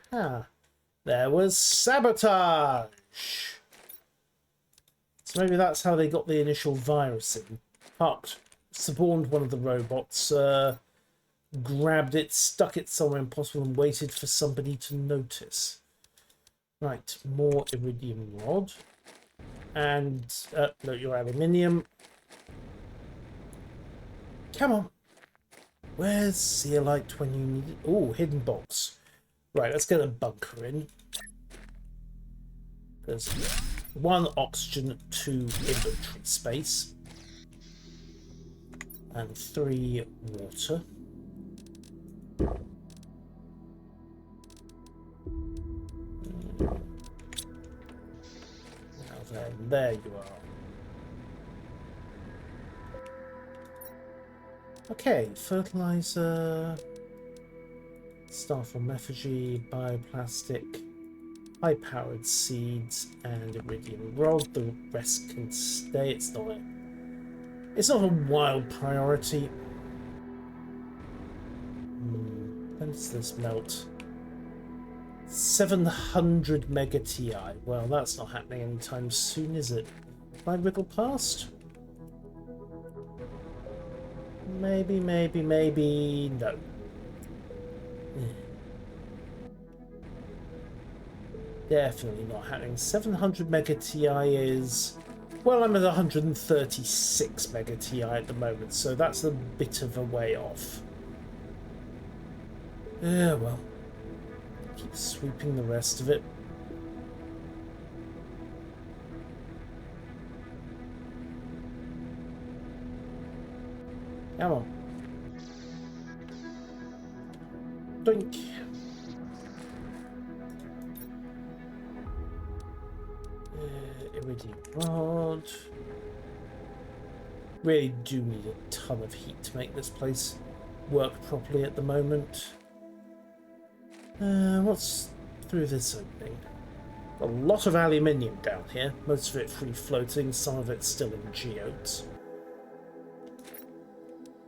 was sabotage. So maybe that's how they got the initial virus in. Parked, spawned one of the robots, grabbed it, stuck it somewhere impossible, and waited for somebody to notice. Right, more iridium rod. And, no, your aluminium. Come on. Where's zeolite when you need it? Oh, hidden box. Right, let's get a bunker in. There's 1 oxygen, 2 inventory space. And 3 water. Now then, there you are. Okay, fertilizer, staff from effigy, bioplastic, high-powered seeds, and iridium rod. The rest can stay. It's not a wild priority. When does this melt? 700 mega TI. Well, that's not happening anytime soon, is it? Can I wriggle past? Maybe, no. Definitely not happening. 700 mega TI is... Well, I'm at 136 mega TI at the moment, so that's a bit of a way off. Yeah, well. Keep sweeping the rest of it. Come on. Doink. Iridium rod. Really do need a ton of heat to make this place work properly at the moment. What's through this opening? A lot of aluminium down here. Most of it free floating, some of it still in geodes.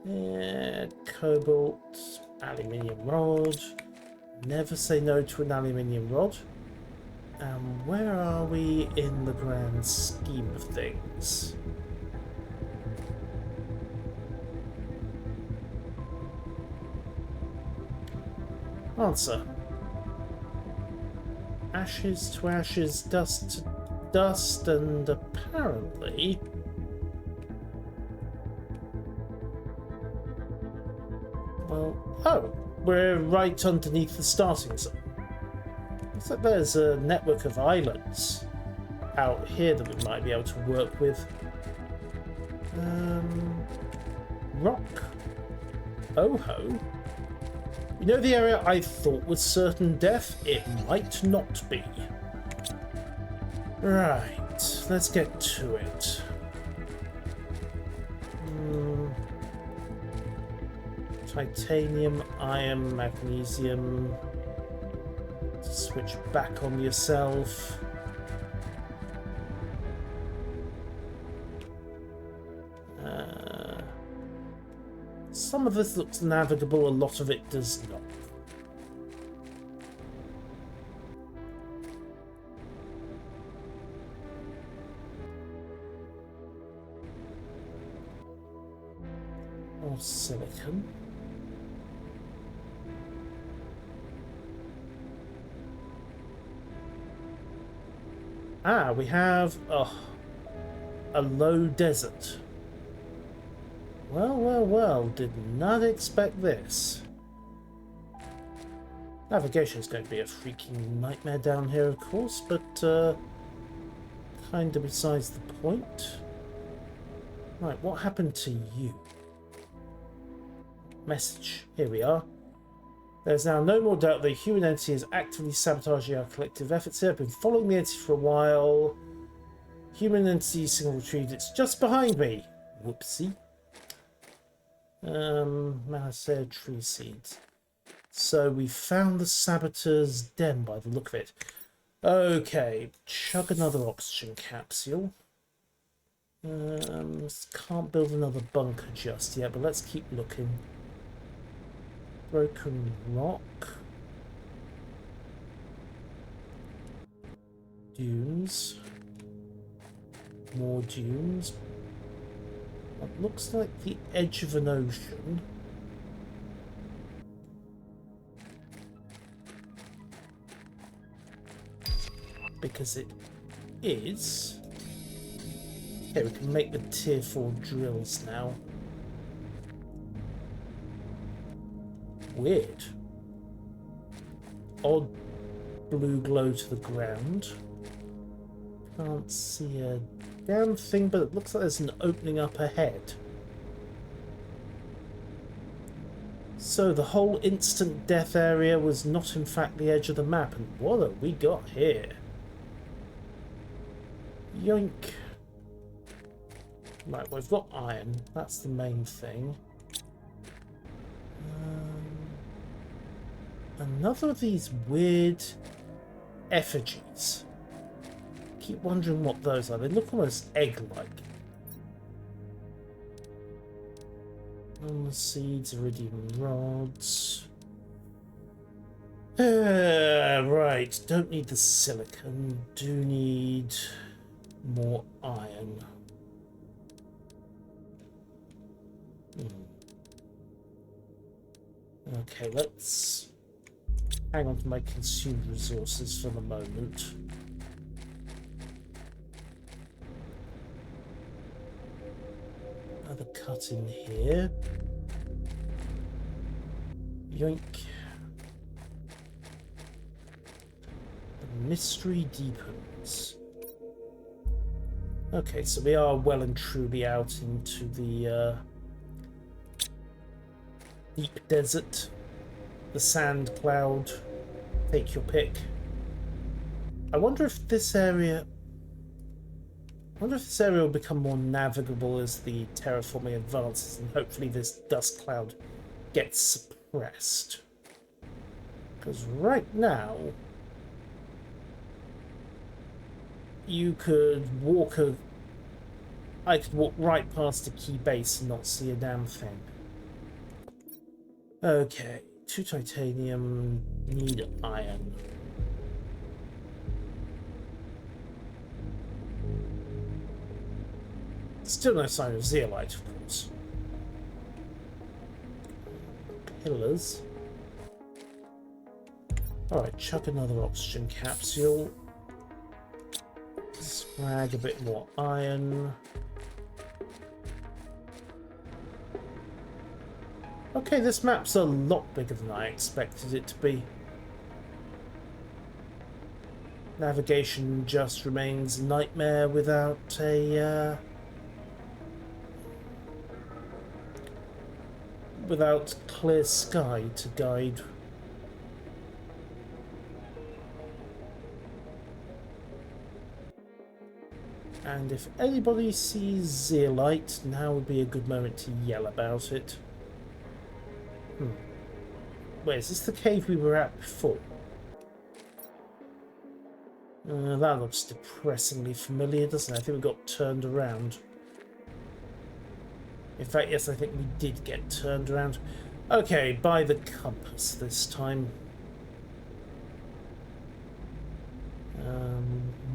Yeah, cobalt, aluminium rod. Never say no to an aluminium rod. Where are we in the grand scheme of things? Answer. Ashes to ashes, dust to dust, and apparently... Well, oh, we're right underneath the starting zone. Looks like there's a network of islands out here that we might be able to work with. Rock. Oho. You know the area I thought was certain death? It might not be. Right, let's get to it. Titanium, iron, magnesium. Switch back on yourself. Some of this looks navigable, a lot of it does not. More silicon. Ah, we have a low desert. Well, did not expect this. Navigation is going to be a freaking nightmare down here, of course, but kind of besides the point. Right, what happened to you? Message. Here we are. There's now no more doubt the human entity is actively sabotaging our collective efforts here. I've been following the entity for a while. Human entity signal retrieved. It's just behind me. Whoopsie. Malacea tree seeds. So we found the saboteur's den by the look of it. Okay, chug another oxygen capsule. Can't build another bunker just yet, but let's keep looking. Broken rock. Dunes. More dunes. It looks like the edge of an ocean. Because it is. Okay, we can make the tier 4 drills now. Weird. Odd blue glow to the ground. Can't see a damn thing, but it looks like there's an opening up ahead. So the whole instant death area was not in fact the edge of the map, and what have we got here? Yoink. Right, we've got iron, that's the main thing. Another of these weird effigies. Keep wondering what those are. They look almost egg-like. Seeds, iridium rods. Right, don't need the silicon. Do need more iron. Okay, let's hang on to my consumed resources for the moment. Another cut in here. Yoink. The mystery deepens. Okay, so we are well and truly out into the deep desert. The sand cloud. Take your pick. I wonder if this area will become more navigable as the terraforming advances, and hopefully this dust cloud gets suppressed. Because right now, I could walk right past a key base and not see a damn thing. Okay, 2 titanium, need iron. Still no sign of zeolite, of course. Pillars. Alright, chuck another oxygen capsule. Swag a bit more iron. Okay, this map's a lot bigger than I expected it to be. Navigation just remains a nightmare without a without clear sky to guide. And if anybody sees zeolite, now would be a good moment to yell about it. Wait, is this the cave we were at before? That looks depressingly familiar, doesn't it? I think we got turned around. In fact, yes, I think we did get turned around. Okay, by the compass this time.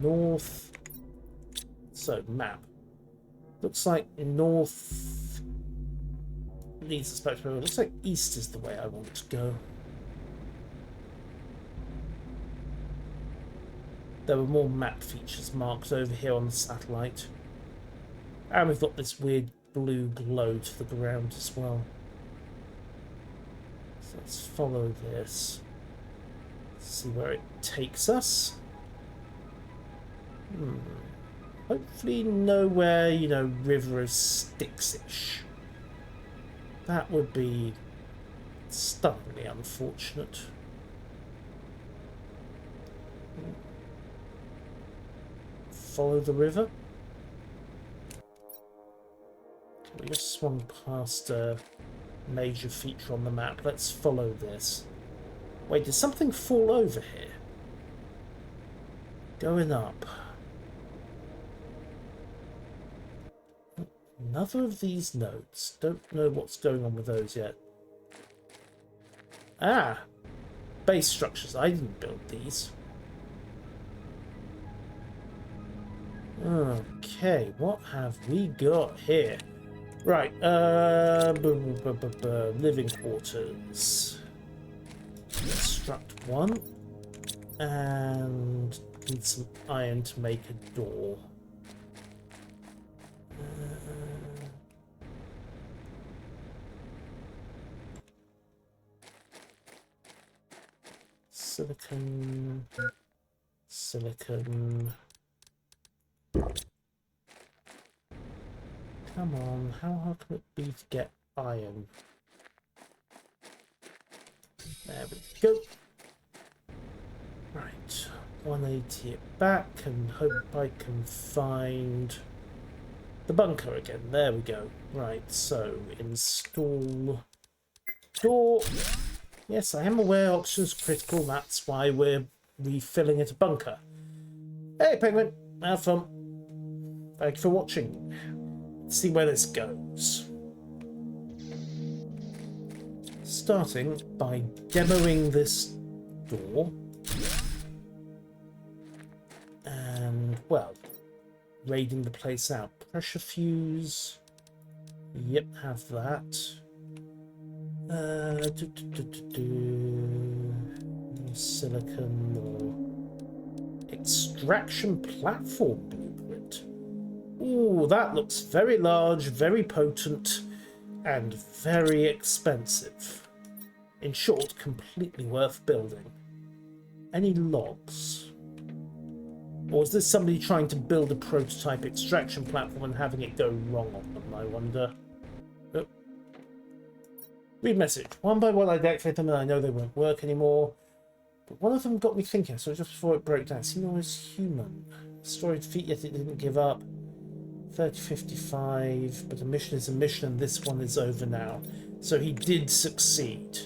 North. So, map. Looks like north leads us back to where it looks like east is the way I want to go. There were more map features marked over here on the satellite. And we've got this weird blue glow to the ground as well. So let's follow this. See where it takes us. Hopefully nowhere, you know, River of Styx-ish. That would be stunningly unfortunate. Follow the river. We just swung past a major feature on the map. Let's follow this. Wait, did something fall over here? Going up. Another of these nodes. Don't know what's going on with those yet. Ah! Base structures. I didn't build these. Okay, what have we got here? Right, living quarters. Construct one. And need some iron to make a door. Silicon. Silicon. Come on, how hard can it be to get iron? There we go. Right, 180 it back and hope I can find the bunker again. There we go. Right, so install door. Yes, I am aware oxygen's critical. That's why we're refilling it a bunker. Hey, Penguin, have fun. Thank you for watching. Let's see where this goes. Starting by demoing this door. And, well, raiding the place out. Pressure fuse. Yep, have that. Silicon or extraction platform blueprint. Ooh, that looks very large, very potent, and very expensive. In short, completely worth building. Any logs? Or is this somebody trying to build a prototype extraction platform and having it go wrong on them, I wonder? Oh. Read message. One by one I deactivate them and I know they won't work anymore. But one of them got me thinking, so just before it broke down. Seymour is human. Story defeat, yet it didn't give up. 3055, but a mission is a mission and this one is over now. So he did succeed.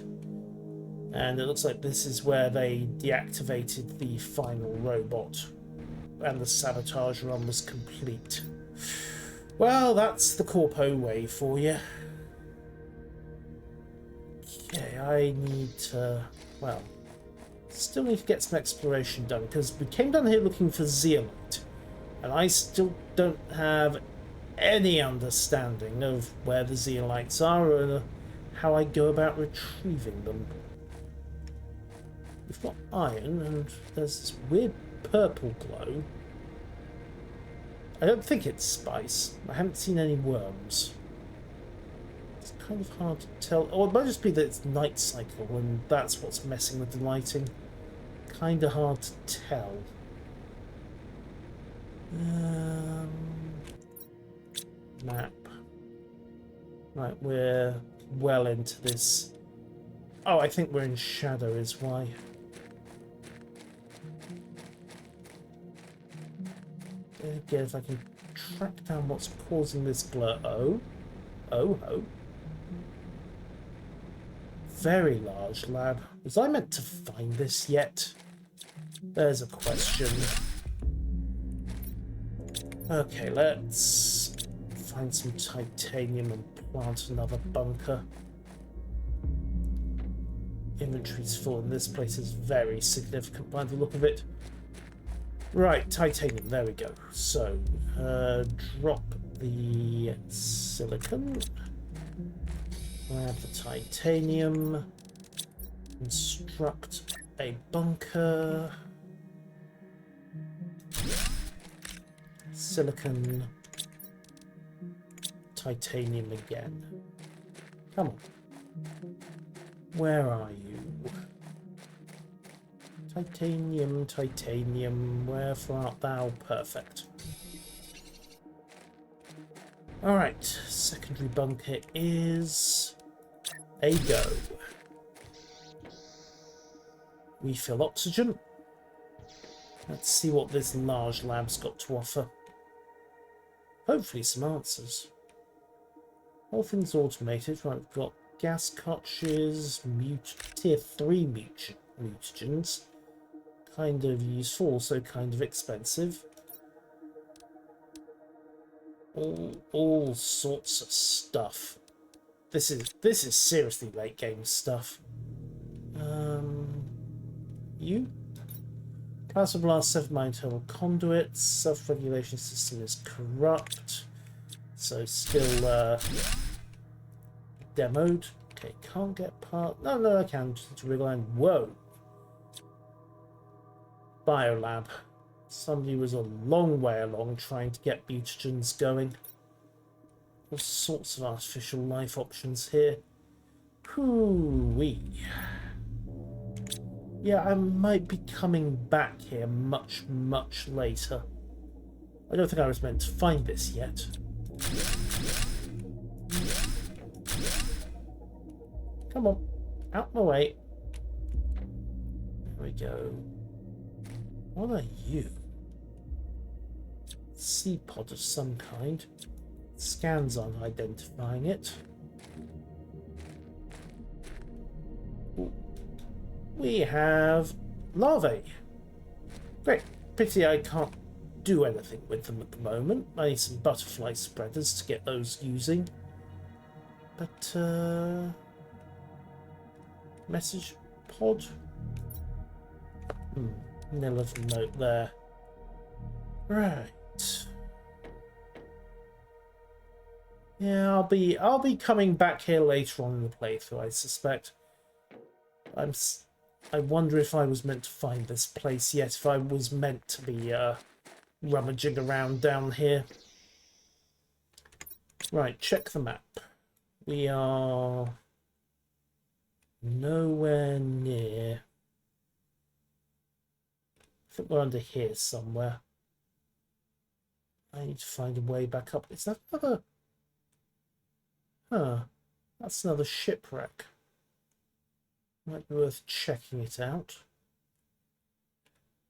And it looks like this is where they deactivated the final robot. And the sabotage run was complete. Well, that's the Corpo way for you. Okay, I need to... well, still need to get some exploration done, because we came down here looking for zeolite. And I still don't have any understanding of where the zeolites are or how I go about retrieving them. We've got iron, and there's this weird purple glow. I don't think it's spice. I haven't seen any worms. It's kind of hard to tell. Or it might just be that it's night cycle and that's what's messing with the lighting. Kind of hard to tell. Map. Right, we're well into this. Oh, I think we're in shadow is why. Again, if I can track down what's causing this blur. Oh. Very large lab. Was I meant to find this yet? There's a question. Okay, let's find some titanium and plant another bunker. Inventory's full and this place is very significant by the look of it. Right, titanium, there we go. So, drop the silicon, grab the titanium, construct a bunker, silicon, titanium again. Come on. Where are you? Titanium, titanium, wherefore art thou? Perfect. Alright, secondary bunker is a go. Refill oxygen. Let's see what this large lab's got to offer. Hopefully some answers. All things automated. Right, we've got gas coaches, tier 3 mutagens. Kind of useful, also kind of expensive. All sorts of stuff. This is seriously late game stuff. You? Plasma blast 7 my internal conduits. Self-regulation system is corrupt. So still demoed. Okay, can't get part. No, I can. Just need to wriggle in. Whoa. Biolab. Somebody was a long way along trying to get mutagens going. All sorts of artificial life options here. Hoo-wee. Yeah, I might be coming back here much, much later. I don't think I was meant to find this yet. Come on, out my way. There we go. What are you? Sea pod of some kind. Scans aren't identifying it. Ooh. We have larvae. Great. Pity I can't do anything with them at the moment. I need some butterfly spreaders to get those using. But, message pod? Nil of note there. Right. Yeah, I'll be coming back here later on in the playthrough, I suspect. I wonder if I was meant to find this place yet, if I was meant to be rummaging around down here. Right, check the map. We are nowhere near. I think we're under here somewhere. I need to find a way back up. Is that another? Huh. That's another shipwreck. Might be worth checking it out.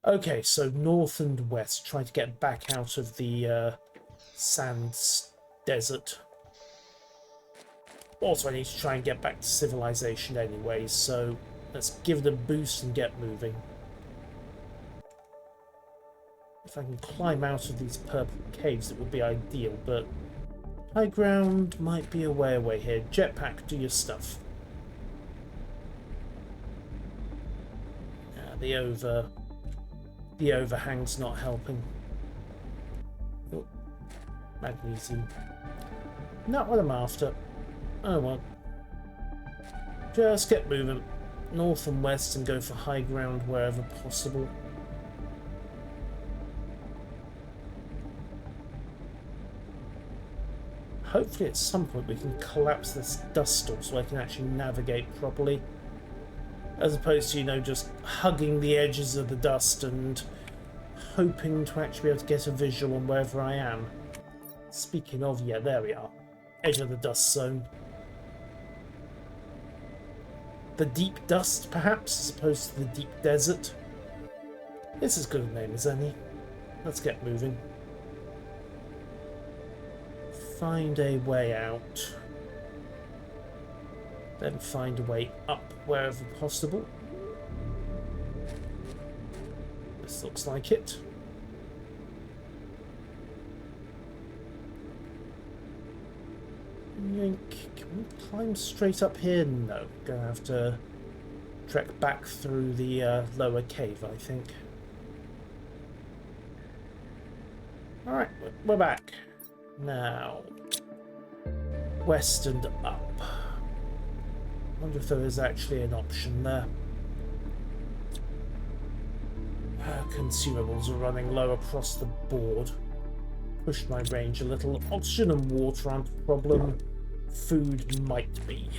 Okay, so north and west. Trying to get back out of the sand desert. Also, I need to try and get back to civilization anyway, so let's give it a boost and get moving. If I can climb out of these purple caves, it would be ideal, but high ground might be a way away here. Jetpack, do your stuff. Yeah, the overhang's not helping. Oh, magnesium. Not what I'm after. Oh well. Just get moving. North and west and go for high ground wherever possible. Hopefully at some point we can collapse this dust storm so I can actually navigate properly. As opposed to, you know, just hugging the edges of the dust and hoping to actually be able to get a visual on wherever I am. Speaking of, yeah, there we are. Edge of the dust zone. The deep dust, perhaps, as opposed to the deep desert. It's as good a name as any. Let's get moving. Find a way out. Then find a way up wherever possible. This looks like it. Can we climb straight up here? No. Gonna have to trek back through the lower cave, I think. Alright, we're back. Now, west and up. Wonder if there is actually an option there. Consumables are running low across the board. Pushed my range a little. Oxygen and water aren't a problem. Food might be.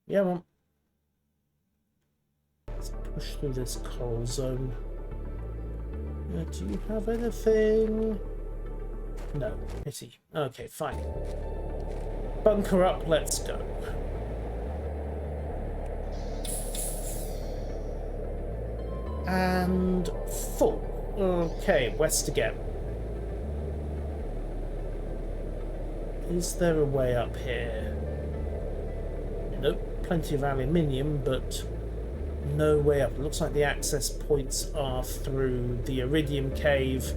Yeah, well. Let's push through this coral zone. Do you have anything? No. Pity. Okay, fine. Bunker up, let's go. And full. Okay, west again. Is there a way up here? Nope, plenty of aluminium, but no way up. It looks like the access points are through the Iridium Cave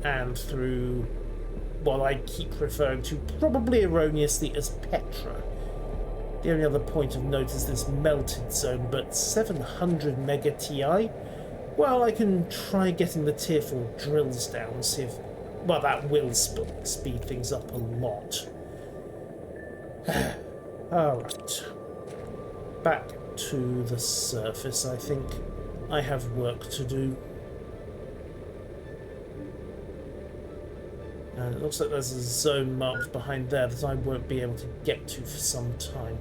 and through what I keep referring to, probably erroneously, as Petra. The only other point of note is this melted zone, but 700 Mega TI? Well, I can try getting the tier 4 drills down, see if... Well, that will speed things up a lot. Alright. Back to the surface, I think. I have work to do. And it looks like there's a zone marked behind there that I won't be able to get to for some time.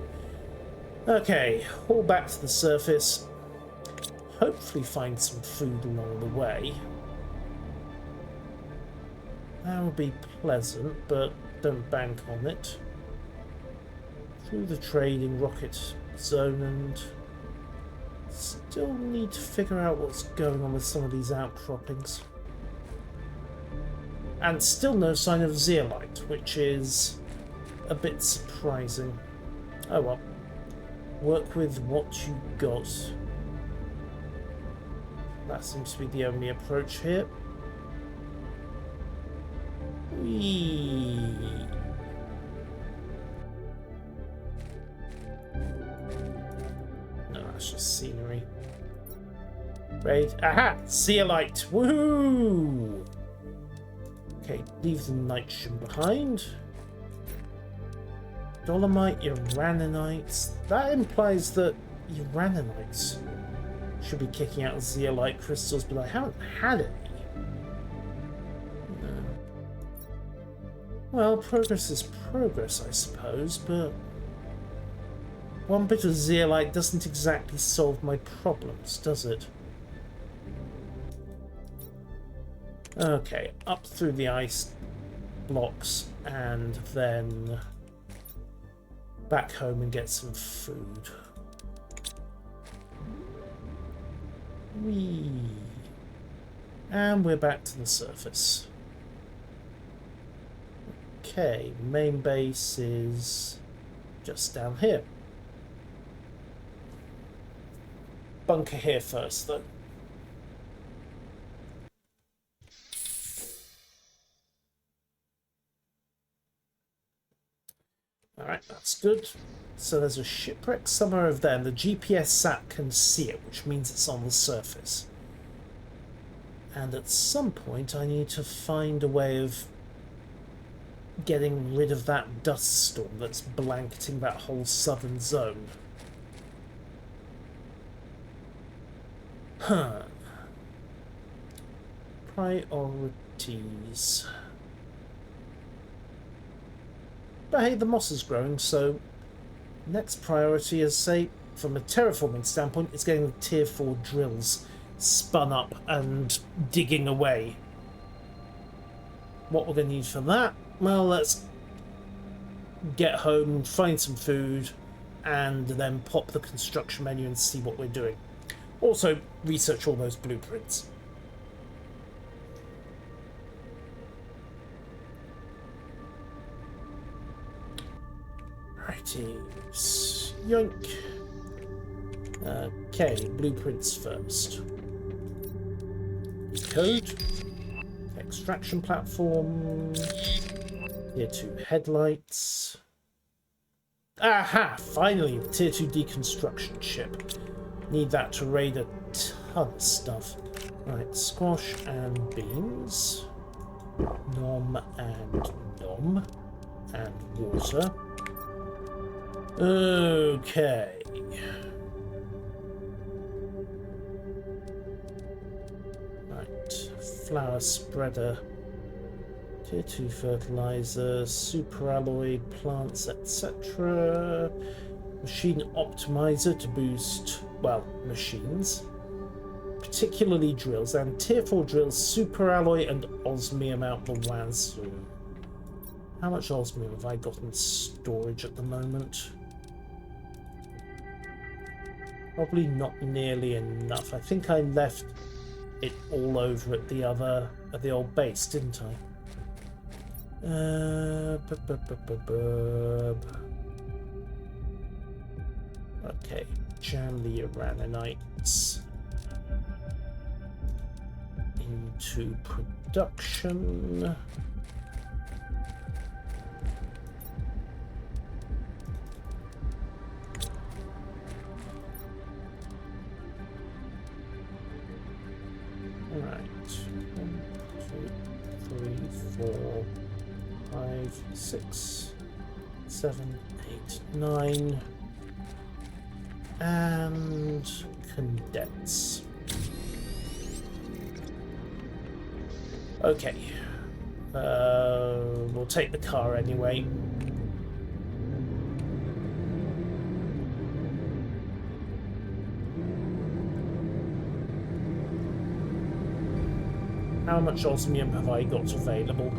Okay, all back to the surface. Hopefully find some food along the way. That would be pleasant, but don't bank on it. Through the trading rocket zone, and still need to figure out what's going on with some of these outcroppings. And still no sign of zeolite, which is a bit surprising. Oh well. Work with what you got. That seems to be the only approach here. Whee! No, that's just scenery. Raid. Aha! Zeolite! Woohoo! Okay, leave the nitrogen behind. Dolomite, Uraninites. That implies that Uraninites should be kicking out zeolite crystals, but I haven't had any. No. Well, progress is progress, I suppose, but one bit of zeolite doesn't exactly solve my problems, does it? Okay, up through the ice blocks and then back home and get some food. Whee! And we're back to the surface. Okay, main base is just down here. Bunker here first, though. Alright, that's good. So there's a shipwreck somewhere over there, and the GPS sat can see it, which means it's on the surface. And at some point I need to find a way of getting rid of that dust storm that's blanketing that whole southern zone. Huh. Priorities. But hey, the moss is growing, so next priority is, say, from a terraforming standpoint, is getting the tier 4 drills spun up and digging away. What we're going to need for that? Well, let's get home, find some food, and then pop the construction menu and see what we're doing. Also, research all those blueprints. Righties. Yoink. Okay, blueprints first. Code. Extraction platform. Tier 2 headlights. Aha! Finally, the Tier 2 deconstruction ship. Need that to raid a ton of stuff. Right, squash and beans. Nom and nom. And water. Okay. Right, flower spreader. Tier 2 fertilizer, superalloy, plants, etc. Machine optimizer to boost, well, machines. Particularly drills, and tier 4 drills, superalloy and osmium out the wazoo. How much osmium have I got in storage at the moment? Probably not nearly enough. I think I left it all over at the old base, didn't I? Okay, jam the Uraninites into production. Right, 1, 2, 3, 4, 5, 6, 7, 8, 9, and condense. Okay, We'll take the car anyway. How much osmium have I got available?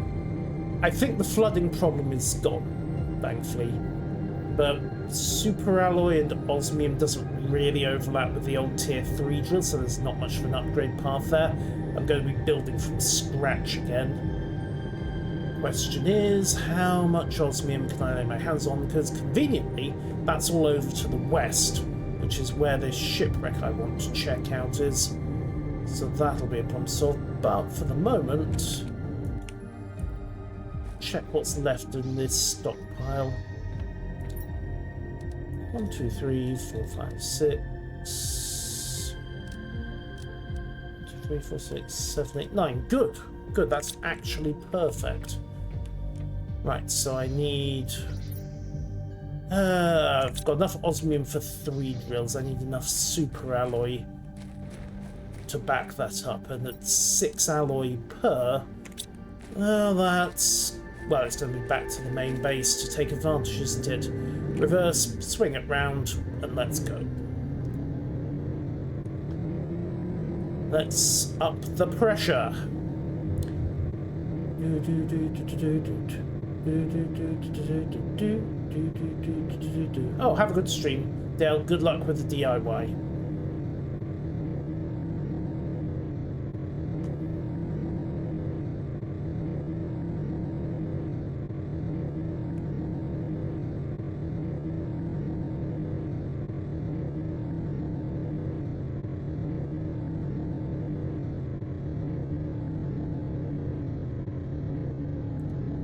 I think the flooding problem is gone, thankfully. But super alloy and osmium doesn't really overlap with the old tier 3 drill, so there's not much of an upgrade path there. I'm going to be building from scratch again. Question is, how much osmium can I lay my hands on? Because conveniently, that's all over to the west, which is where this shipwreck I want to check out is. So that'll be a problem solved. But for the moment, check what's left in this stockpile. 1, 2, 3, 4, 5, 6. 1, 2, 3, 4, 6, 7, 8, 9. Good. Good. That's actually perfect. Right, so I need... I've got enough osmium for 3 drills. I need enough super alloy to back that up, and at 6 alloy per, well, that's... well, it's going to be back to the main base to take advantage, isn't it? Reverse, swing it round, and let's go. Let's up the pressure. Oh, have a good stream, Dale. Good luck with the DIY.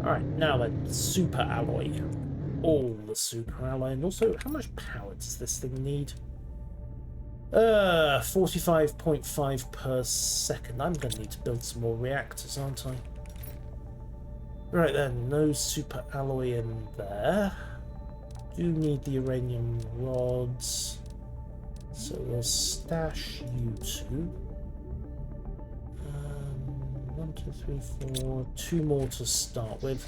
Alright, now then, super alloy. All the super alloy, and also, how much power does this thing need? 45.5 per second. I'm going to need to build some more reactors, aren't I? Right then, no super alloy in there. Do need the uranium rods. So we'll stash you two. 1, 2, 3, 4. 2 more to start with.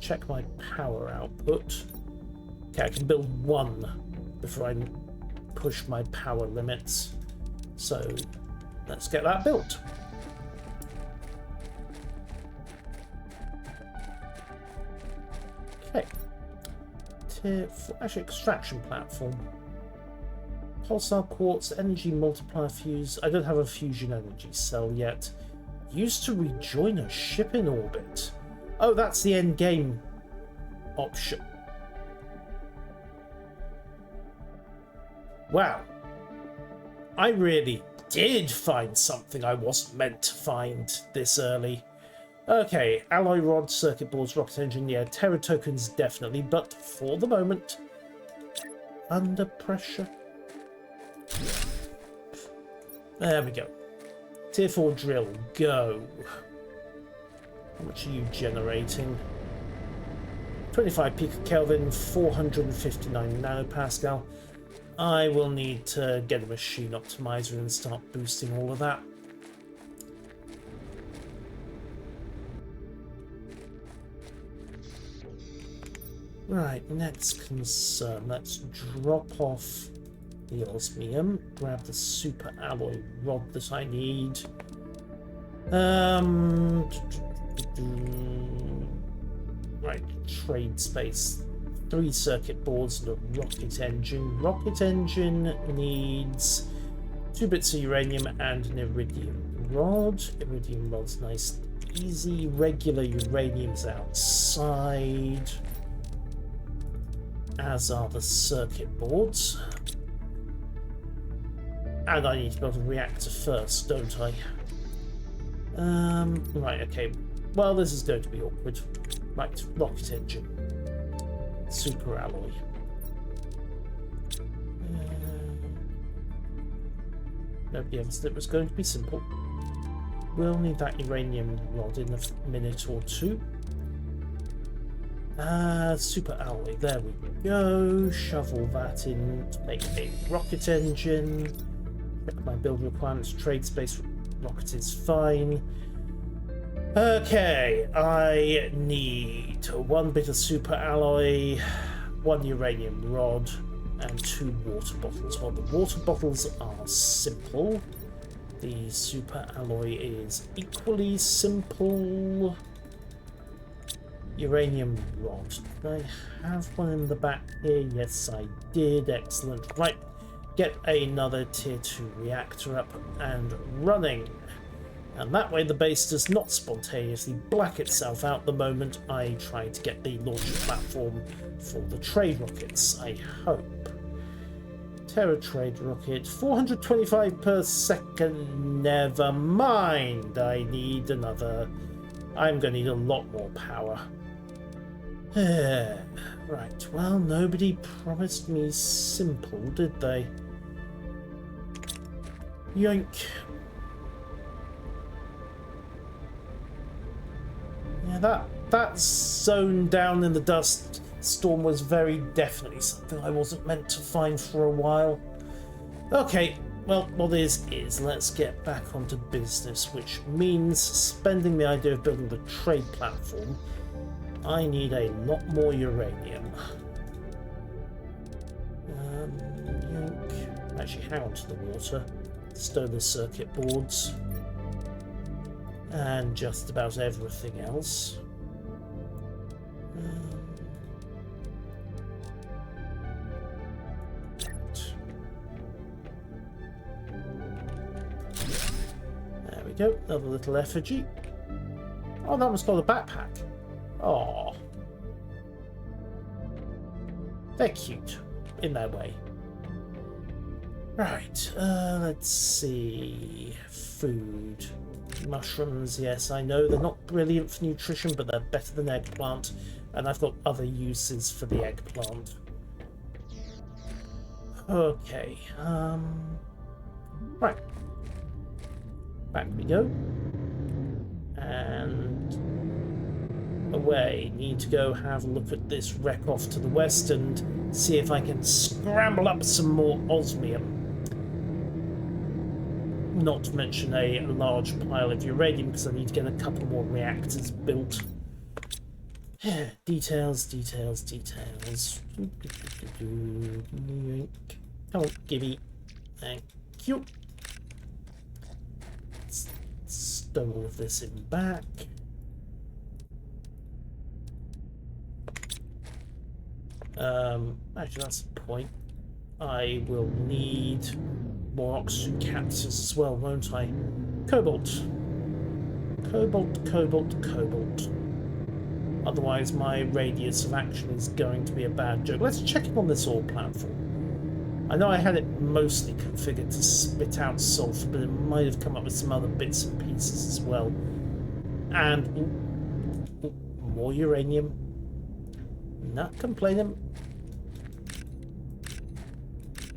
Check my power output. Okay, I can build 1 before I push my power limits. So let's get that built. Okay. Tier 4, actually, extraction platform. Pulsar quartz, energy multiplier fuse. I don't have a fusion energy cell yet. Used to rejoin a ship in orbit. Oh, that's the end game option. Wow. I really did find something I wasn't meant to find this early. Okay, alloy rod, circuit boards, rocket engine, yeah, Terra tokens definitely, but for the moment, under pressure. There we go. Tier 4 drill, go. How much are you generating? 25 picokelvin, 459 nanopascal. I will need to get a machine optimizer and start boosting all of that. Right, next concern. Let's drop off the osmium, grab the super alloy rod that I need. Right, trade space. 3 circuit boards and a rocket engine. Rocket engine needs 2 bits of uranium and an iridium rod. Iridium rod's nice, easy. Regular uranium's outside, as are the circuit boards. And I need to build a reactor first, don't I? Right, okay. Well, this is going to be awkward. Right, rocket engine. Super alloy. Nobody ever said it was going to be simple. We'll need that uranium rod in a minute or 2. Super alloy, there we go. Shovel that in to make a rocket engine. Check my build requirements. Trade space rocket is fine. Okay, I need 1 bit of super alloy, 1 uranium rod, and 2 water bottles. Well, the water bottles are simple. The super alloy is equally simple. Uranium rod. Did I have one in the back here? Yes, I did. Excellent. Right, get another tier 2 reactor up and running. And that way the base does not spontaneously black itself out the moment I try to get the launcher platform for the trade rockets, I hope. Terra trade rocket, 425 per second, never mind. I need another, I'm going to need a lot more power. Right, well, nobody promised me simple, did they? Yoink. Yeah, that zone down in the dust storm was very definitely something I wasn't meant to find for a while. Okay, well, what is. Let's get back onto business, which means spending the idea of building the trade platform. I need a lot more uranium. Yoink. Actually, hang on to the water. Stow the circuit boards. And just about everything else. There we go, another little effigy. Oh, that one's got a backpack. Oh, they're cute in their way. Right, let's see. Food. Mushrooms, yes, I know they're not brilliant for nutrition, but they're better than eggplant, and I've got other uses for the eggplant. Okay, right. Back we go. And away. Need to go have a look at this wreck off to the west and see if I can scramble up some more osmium. Not to mention a large pile of uranium, because I need to get a couple more reactors built. Details, details, details. Come on, gimme. Thank you. Let's stow all of this in back. Actually, that's the point. I will need more oxygen capsules as well, won't I? Cobalt. Cobalt, cobalt, cobalt. Otherwise, my radius of action is going to be a bad joke. Let's check in on this ore platform. I know I had it mostly configured to spit out sulfur, but it might have come up with some other bits and pieces as well. And more uranium. Not complaining.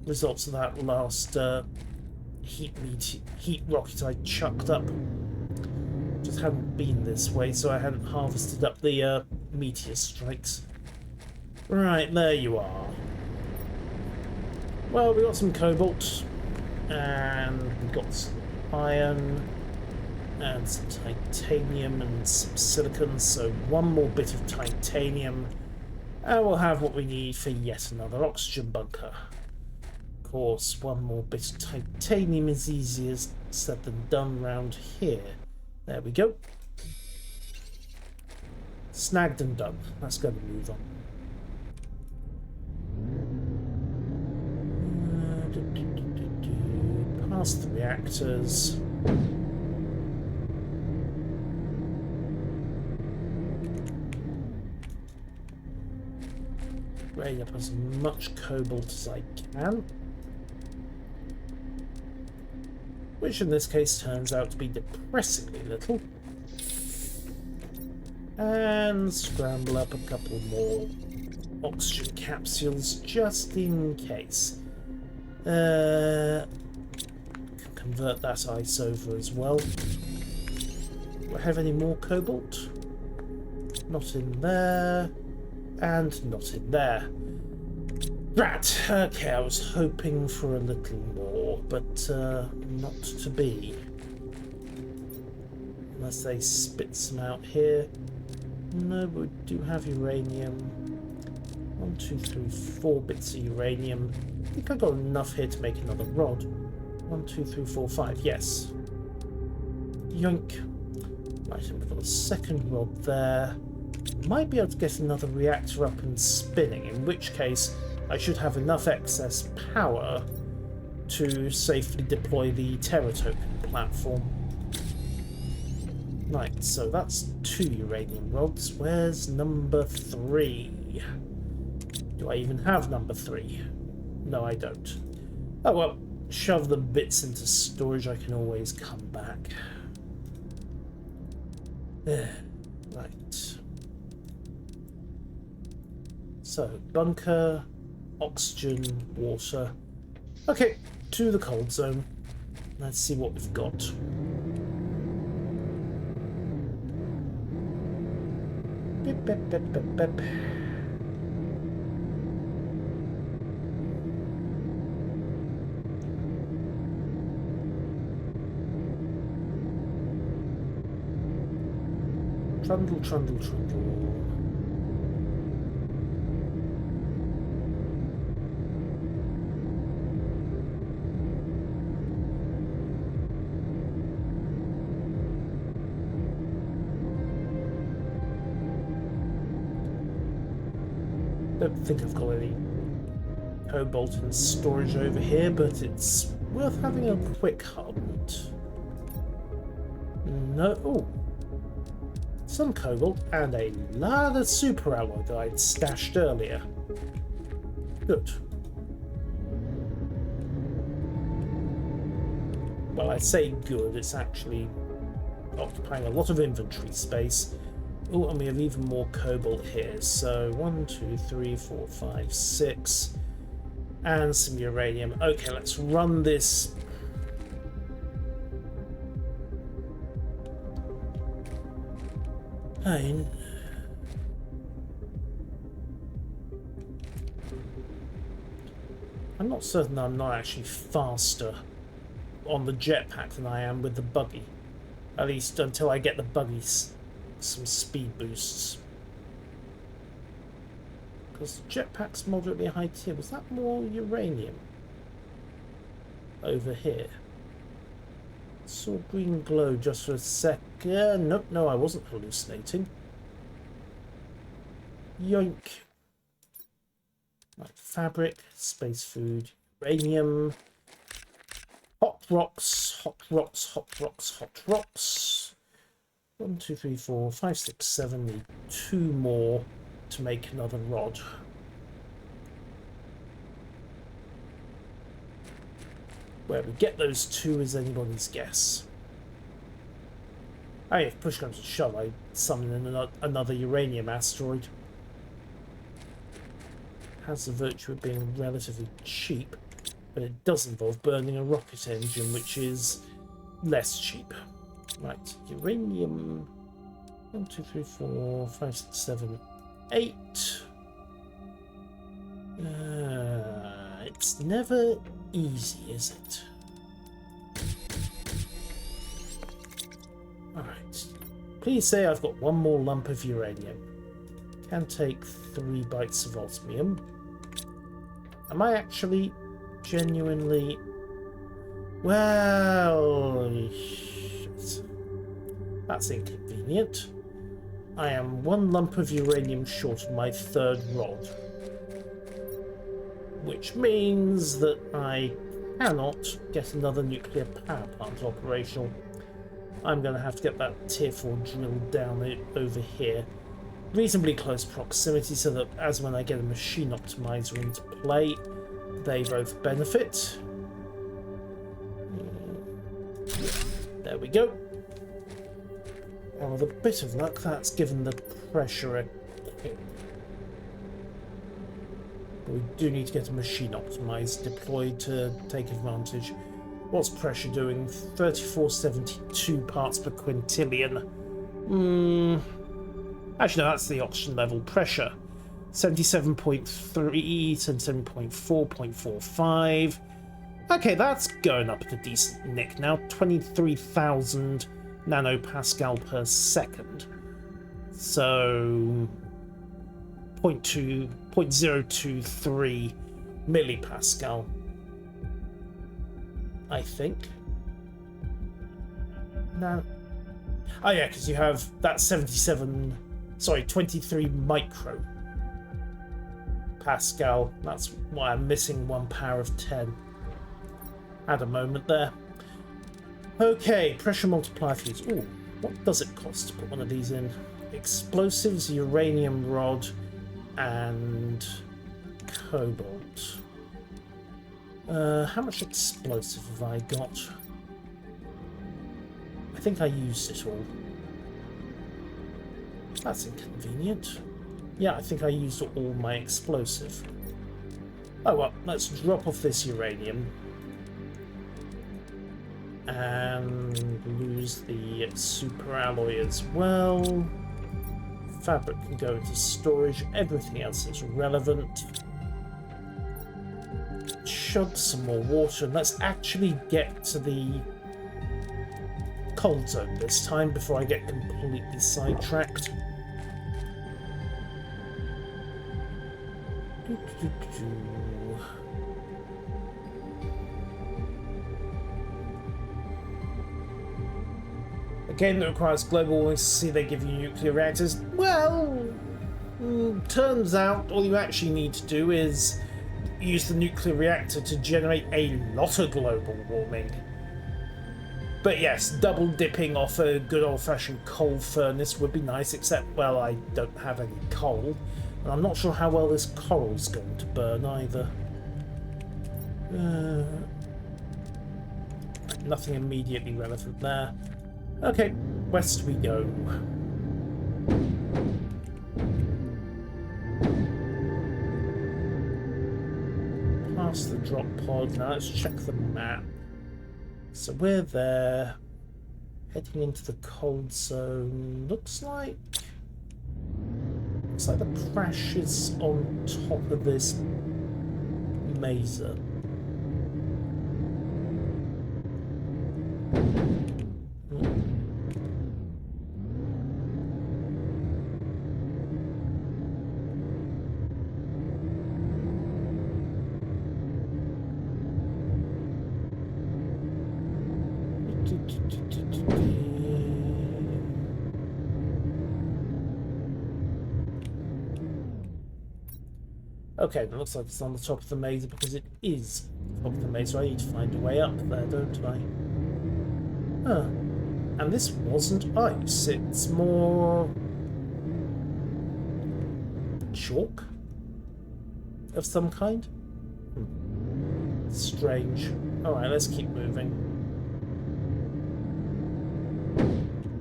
Results of that last heat rocket I chucked up. Just hadn't been this way, so I hadn't harvested up the meteor strikes. Right, there you are. Well, we got some cobalt, and we got some iron, and some titanium, and some silicon. So one more bit of titanium, and we'll have what we need for yet another oxygen bunker. Of course, one more bit of titanium is easier said than done round here. There we go. Snagged and done. Let's go and move on. Past the reactors. Raid up as much cobalt as I can. Which in this case turns out to be depressingly little. And scramble up a couple more oxygen capsules just in case. Convert that ice over as well. Do I have any more cobalt? Not in there. And not in there. Right, okay, I was hoping for a little more, but not to be. unless they spit some out here. No, but we do have uranium. 1, 2, 3, 4 bits of uranium. I think I got enough here to make another rod. 1, 2, 3, 4, 5. Yes. Yoink. Right, and we've got a second rod there. Might be able to get another reactor up and spinning, in which case I should have enough excess power to safely deploy the Terra Token platform. Right, so that's 2 uranium rods. Where's number 3? Do I even have number 3? No, I don't. Oh well, shove the bits into storage, I can always come back. Right. So, bunker, oxygen, water. Okay, to the cold zone. Let's see what we've got. Beep, beep, beep, beep, beep. Trundle, trundle, trundle. Don't think I've got any cobalt in storage over here, but it's worth having a quick hunt. No. Oh. Some cobalt and a lot of super alloy that I'd stashed earlier. Good. Well, I say good, it's actually occupying a lot of inventory space. Oh, and we have even more cobalt here. So 1, 2, 3, 4, 5, 6. And some uranium. Okay, let's run this. I'm not certain I'm not actually faster on the jetpack than I am with the buggy. At least until I get the buggies some speed boosts. Because the jetpack's moderately high tier. Was that more uranium? Over here. Saw green glow just for a second. Nope, no, I wasn't hallucinating. Yoink. Right, fabric, space food, uranium, hot rocks, hot rocks, hot rocks, hot rocks. 1, 2, 3, 4, 5, 6, 7. Need 2 more to make another rod. Where we get those 2 is anybody's guess. Hey, if push comes to shove, I summon in another uranium asteroid. Has the virtue of being relatively cheap, but it does involve burning a rocket engine, which is less cheap. Right, uranium. 1, 2, 3, 4, 5, 6, 7, 8. It's never easy, is it? Alright. Please say I've got 1 more lump of uranium. Can take 3 bites of osmium. Am I actually genuinely... Well... Shit. That's inconvenient. I am 1 lump of uranium short of my 3rd rod. Which means that I cannot get another nuclear power plant operational. I'm going to have to get that tier 4 drilled down over here. Reasonably close proximity so that as when I get a machine optimizer into play, they both benefit. There we go. And with a bit of luck, that's given the pressure a kick. But we do need to get a machine optimizer deployed to take advantage. What's pressure doing? 3472 parts per quintillion. Actually, no, that's the oxygen level. Pressure 77.3, 77.4, 0.45. Okay, that's going up at a decent nick now. 23,000 nanopascal per second. So 0.23 millipascal, I think. No. Oh yeah, because you have that 23 micro Pascal. That's why I'm missing 1 power of 10. Had a moment there. Okay, pressure multiplier fuse. Ooh, what does it cost to put one of these in? Explosives, uranium rod, and cobalt. How much explosive have I got? I think I used it all. That's inconvenient. Yeah, I think I used all my explosive. Oh well, let's drop off this uranium. And lose the super alloy as well. Fabric can go into storage. Everything else is relevant. Chug some more water. And let's actually get to the cold zone this time before I get completely sidetracked. A game that requires global warming to see they give you nuclear reactors. Well, turns out all you actually need to do is use the nuclear reactor to generate a lot of global warming. But yes, double dipping off a good old-fashioned coal furnace would be nice, except, well, I don't have any coal. And I'm not sure how well this coral's going to burn either. Nothing immediately relevant there. Okay, west we go. Past the drop pod. Now let's check the map. So we're there. Heading into the cold zone. Looks like the crash is on top of this mesa. Okay, it looks like it's on the top of the mesa because it is top of the mesa. I need to find a way up there, don't I? Huh. And this wasn't ice. It's more chalk of some kind. Strange. Alright, let's keep moving.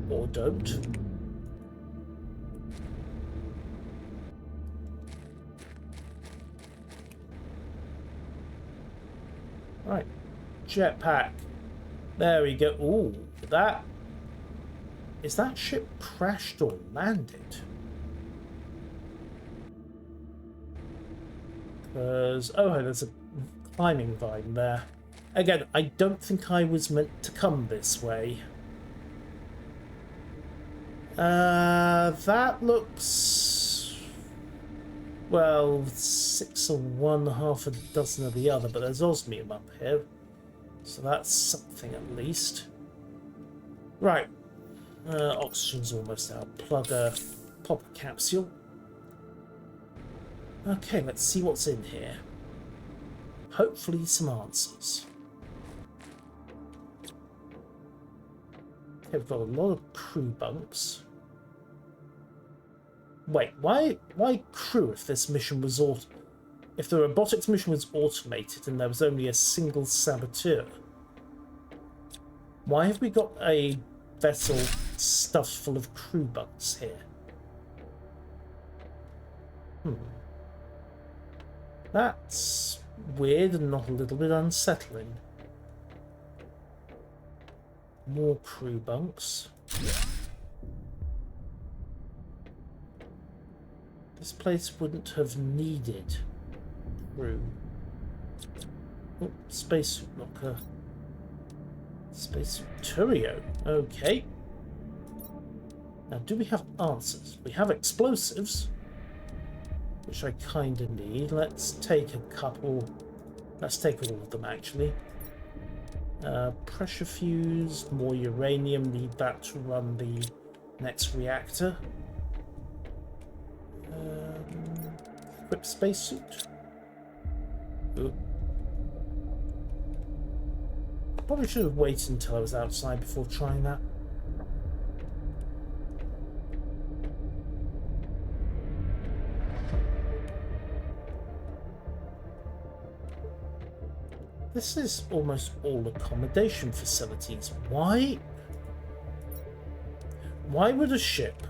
Or don't. Right, jetpack. There we go. Ooh, that... Is that ship crashed or landed? Because... Oh, there's a climbing vine there. Again, I don't think I was meant to come this way. That looks... Well, 6 of one, half a dozen of the other, but there's osmium up here. So that's something at least. Right. Oxygen's almost out. Plug a... pop a capsule. Okay, let's see what's in here. Hopefully some answers. Okay, we've got a lot of crew bunks. Wait, why crew if this mission was if the robotics mission was automated and there was only a single saboteur? Why have we got a vessel stuffed full of crew bunks here? That's weird and not a little bit unsettling. More crew bunks. This place wouldn't have needed crew. Oh, spacesuit locker. Spacesuit Turio. Okay. Now, do we have answers? We have explosives, which I kind of need. Let's take a couple. Let's take all of them, actually. Pressure fuse, more uranium. Need that to run the next reactor. Equip spacesuit. Ooh. Probably should have waited until I was outside before trying that. This is almost all accommodation facilities. Why would a ship,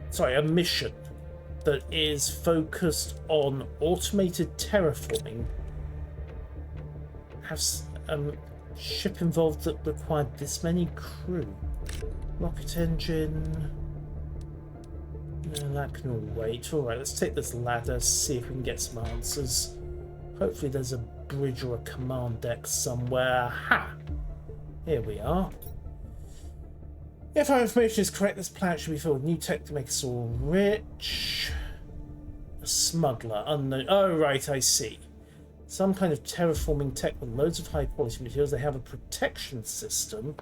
sorry, a mission that is focused on automated terraforming have a ship involved that required this many crew? Rocket engine. No, that can all wait. Alright, let's take this ladder, see if we can get some answers. Hopefully there's a bridge or a command deck somewhere. Ha! Here we are. If our information is correct, this planet should be filled with new tech to make us all rich. A smuggler, unknown. Oh, right, I see. Some kind of terraforming tech with loads of high quality materials. They have a protection system.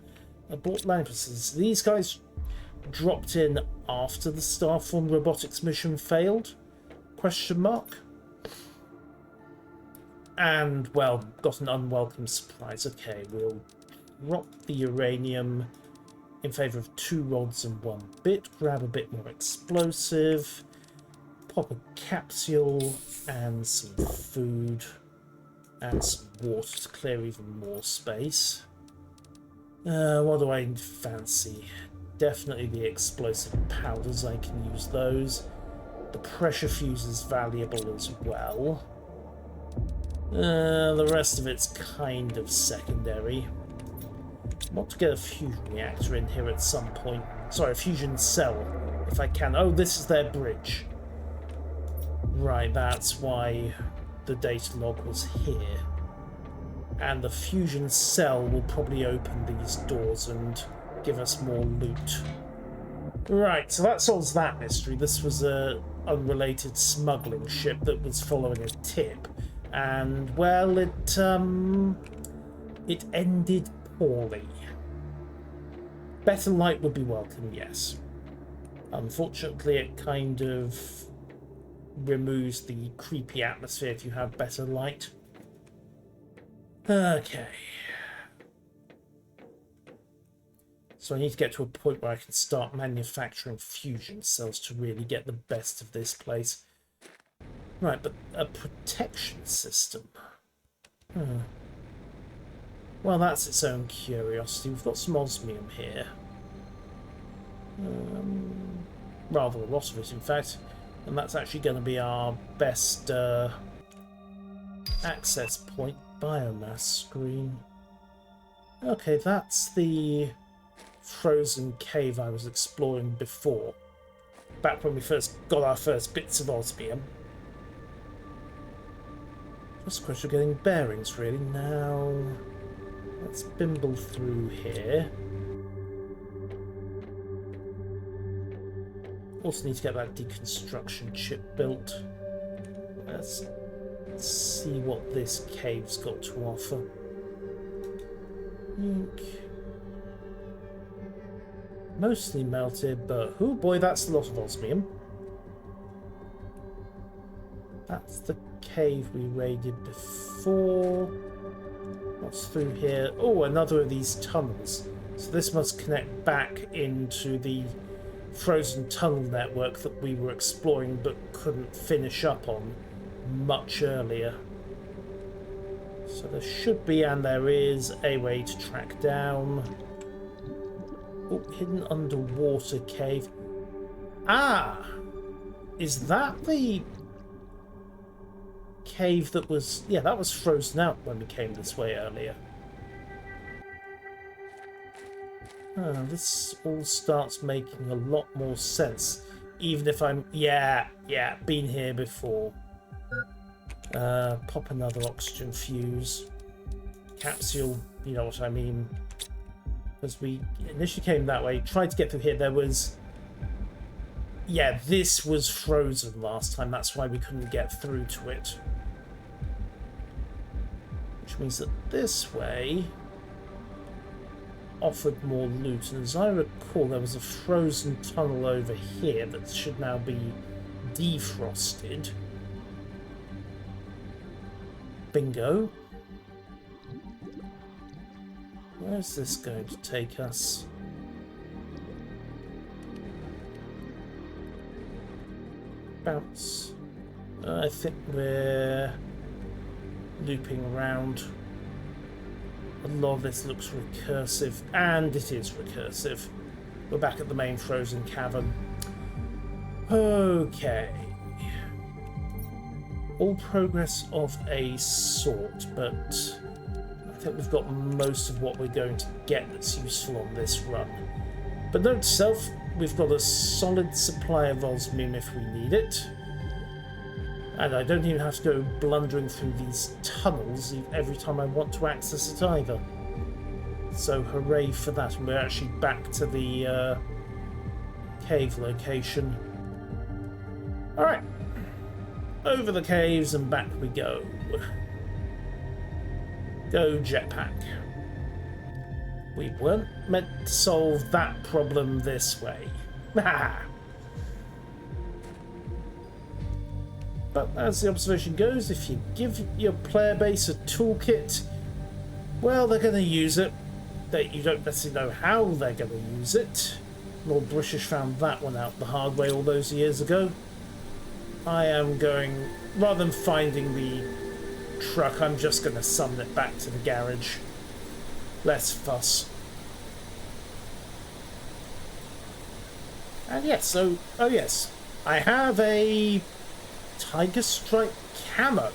Abort landing processes. These guys dropped in after the Starform robotics mission failed? Question mark. And, well, got an unwelcome surprise. Okay, we'll drop the uranium in favour of 2 rods and 1 bit. Grab a bit more explosive. Pop a capsule and some food. And some water to clear even more space. What do I fancy? Definitely the explosive powders, I can use those. The pressure fuse is valuable as well. The rest of it's kind of secondary. I want to get a fusion reactor in here at some point. Sorry, a fusion cell, if I can. Oh, this is their bridge. Right, that's why the data log was here. And the fusion cell will probably open these doors and give us more loot. Right, so that solves that mystery. This was a unrelated smuggling ship that was following a tip. And, well, it ended poorly. Better light would be welcome, yes. Unfortunately, it kind of removes the creepy atmosphere if you have better light. Okay. So I need to get to a point where I can start manufacturing fusion cells to really get the best of this place. Right, but a protection system. Well, that's its own curiosity. We've got some osmium here. Rather a lot of it, in fact. And that's actually going to be our best access point. Biomass screen. Okay, that's the frozen cave I was exploring before. Back when we first got our first bits of osmium. Just a question of getting bearings, really. Now, let's bimble through here. Also need to get that deconstruction chip built. Let's see what this cave's got to offer. Mostly melted, but oh boy, that's a lot of osmium. That's the cave we raided before. What's through here? Oh, another of these tunnels. So this must connect back into the frozen tunnel network that we were exploring but couldn't finish up on much earlier. So there should be, and there is, a way to track down. Oh, hidden underwater cave. Ah! Is that the cave that was... Yeah, that was frozen out when we came this way earlier. Oh, this all starts making a lot more sense. Even if I'm... Yeah, been here before. Pop another oxygen fuse. Capsule, you know what I mean. Because we initially came that way, tried to get through here. There was... Yeah, this was frozen last time. That's why we couldn't get through to it. Which means that this way offered more loot. And as I recall, there was a frozen tunnel over here that should now be defrosted. Bingo. Where's this going to take us? Bounce. I think we're looping around. A lot of this looks recursive, and it is recursive. We're back at the main frozen cavern. Okay. All progress of a sort, but I think we've got most of what we're going to get that's useful on this run. But note to self, we've got a solid supply of osmium if we need it. And I don't even have to go blundering through these tunnels every time I want to access it either. So hooray for that. And we're actually back to the cave location. Alright. Over the caves and back we go. Go jetpack. We weren't meant to solve that problem this way. But as the observation goes, if you give your player base a toolkit, well, they're going to use it. You don't necessarily know how they're going to use it. Lord British found that one out the hard way all those years ago. I am going, rather than finding the truck, I'm just going to summon it back to the garage. Less fuss. And yes, so, oh yes, I have a Tiger Strike camo.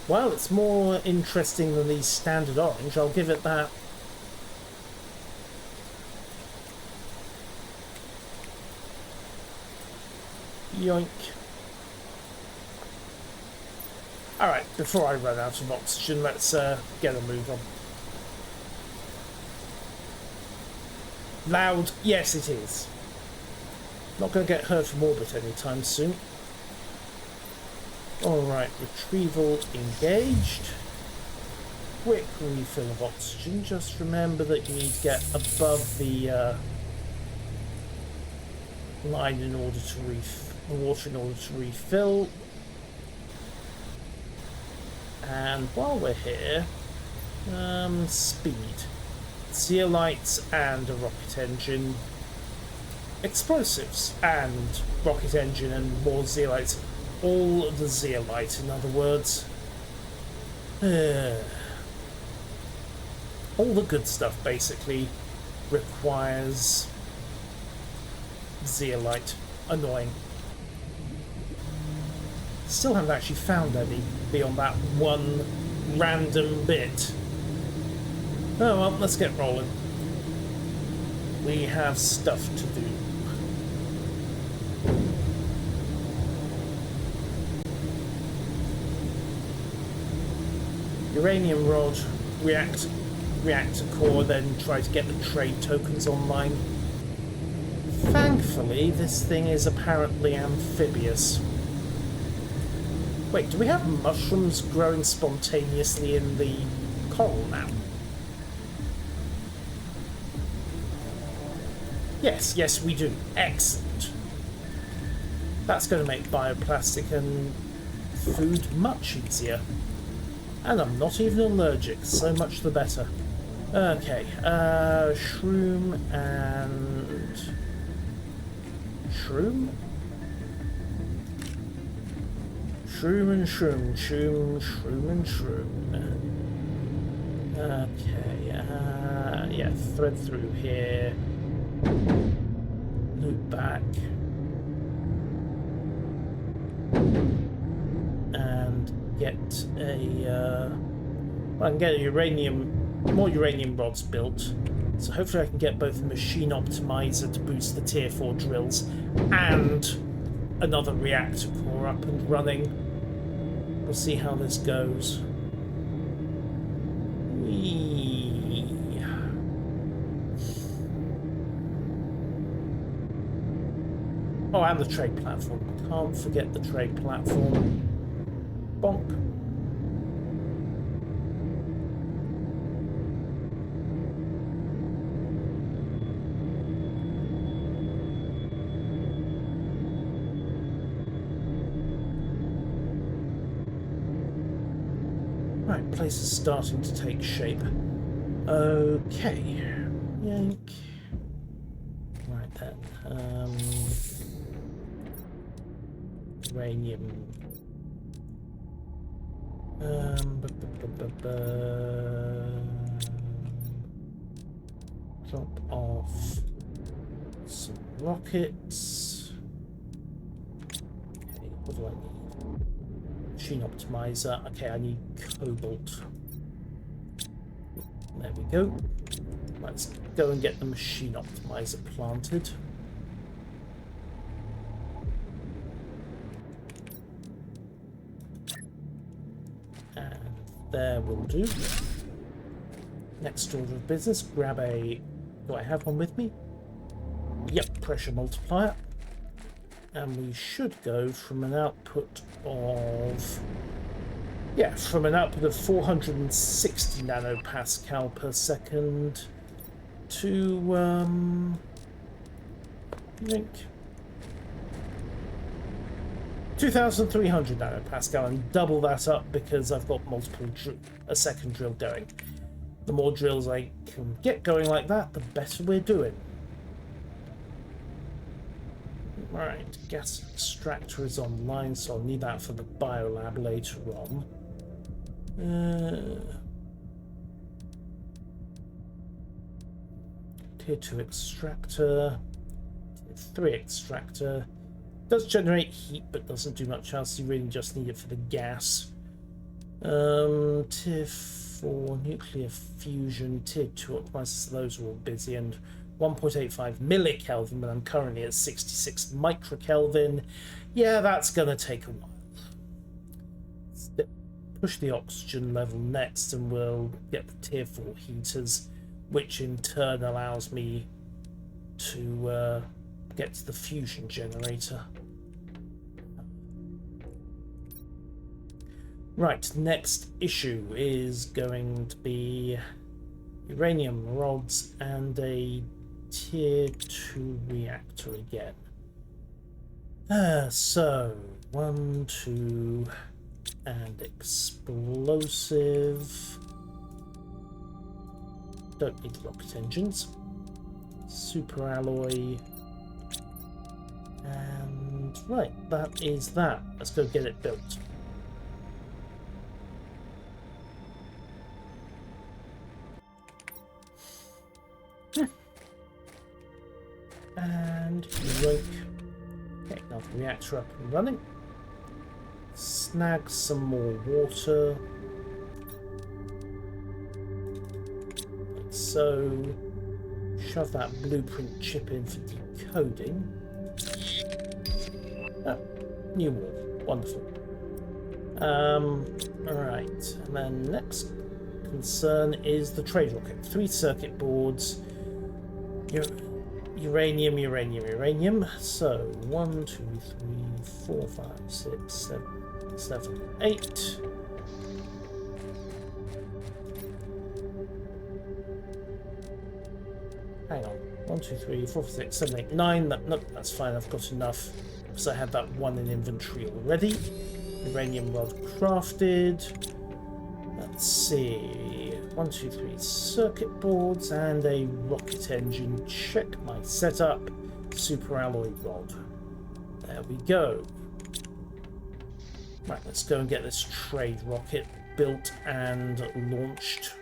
Well, it's more interesting than the standard orange, I'll give it that. Yoink. Alright, before I run out of oxygen, let's get a move on. Loud, yes it is. Not going to get hurt from orbit anytime soon. Alright, retrieval engaged. Quick refill of oxygen. Just remember that you need to get above the line in order to water in order to refill. And while we're here, speed. Zeolites and a rocket engine. Explosives and rocket engine and more zeolites. All the zeolite, in other words. All the good stuff basically requires zeolite. Annoying. Still haven't actually found any beyond that one random bit. Oh well, let's get rolling. We have stuff to do. Uranium rod, reactor core, then try to get the trade tokens online. Thankfully, this thing is apparently amphibious. Wait, do we have mushrooms growing spontaneously in the coral now? Yes, yes we do. Excellent. That's going to make bioplastic and food much easier. And I'm not even allergic, so much the better. Okay, shroom and... Shroom? Shroom and shroom, shroom and shroom. Okay, yeah, thread through here. Loop back. And get a, well, I can get more uranium rods built. So hopefully I can get both a machine optimizer to boost the tier 4 drills and another reactor core up and running. We'll see how this goes. Whee! Oh, and the trade platform. Can't forget the trade platform. Bonk. Right, place is starting to take shape. Okay. Yank. Right then. Uranium. Drop off some rockets. Okay, what do I need? Machine optimizer. Okay, I need cobalt. There we go. Let's go and get the machine optimizer planted. And there will do. Next order of business, grab a... Do I have one with me? Yep, pressure multiplier. And we should go from an output of... Yeah, from an output of 460 nanopascal per second to, I think 2,300 nanopascal, and double that up because I've got a second drill going. The more drills I can get going like that, the better we're doing. Right, gas extractor is online, so I'll need that for the biolab later on. Tier 2 extractor, Tier 3 extractor. Does generate heat, but doesn't do much else. You really just need it for the gas. Tier 4 nuclear fusion, Tier 2 optimizers, those are all busy, and 1.85 millikelvin, but I'm currently at 66 microkelvin. Yeah, that's gonna take a while. Push the oxygen level next, and we'll get the Tier 4 heaters, which in turn allows me to get to the fusion generator. Right, next issue is going to be uranium rods and a Tier 2 reactor again. So 1, 2, and explosive. Don't need rocket engines. Super alloy. And right, that is that. Let's go get it built. And yoink. Okay, now the reactor up and running. Snag some more water. Like so. Shove that blueprint chip in for decoding. Ah, new wall. Wonderful. Alright, and then next concern is the trade rocket. 3 circuit boards. Uranium, uranium, uranium. So 1, 2, 3, 4, 5, 6, 7, 8. Hang on. 1, 2, 3, 4, 5, 6, 7, 8, 9. Nope, that's fine. I've got enough because I had that one in inventory already. Uranium rod crafted. Let's see. 1, 2, 3 circuit boards and a rocket engine. Check my setup. Super alloy rod. There we go. Right, let's go and get this trade rocket built and launched.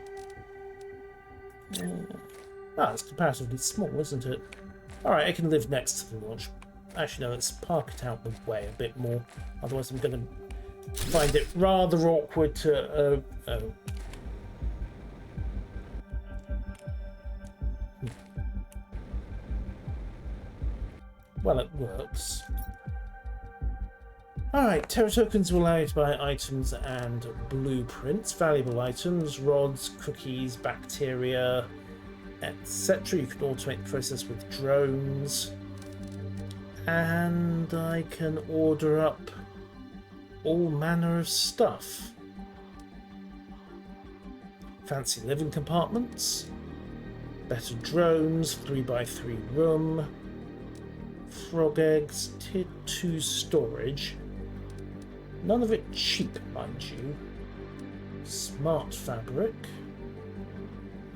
It's comparatively small, isn't it? Alright, I can live next to the launch. Actually, no, let's park it out the way a bit more. Otherwise, I'm going to find it rather awkward to... Well, it works. Alright, Terra tokens will allow you to buy items and blueprints, valuable items, rods, cookies, bacteria, etc. You can automate the process with drones. And I can order up all manner of stuff. Fancy living compartments, better drones, 3x3 room, frog eggs, tier 2 storage. None of it cheap, mind you. Smart fabric.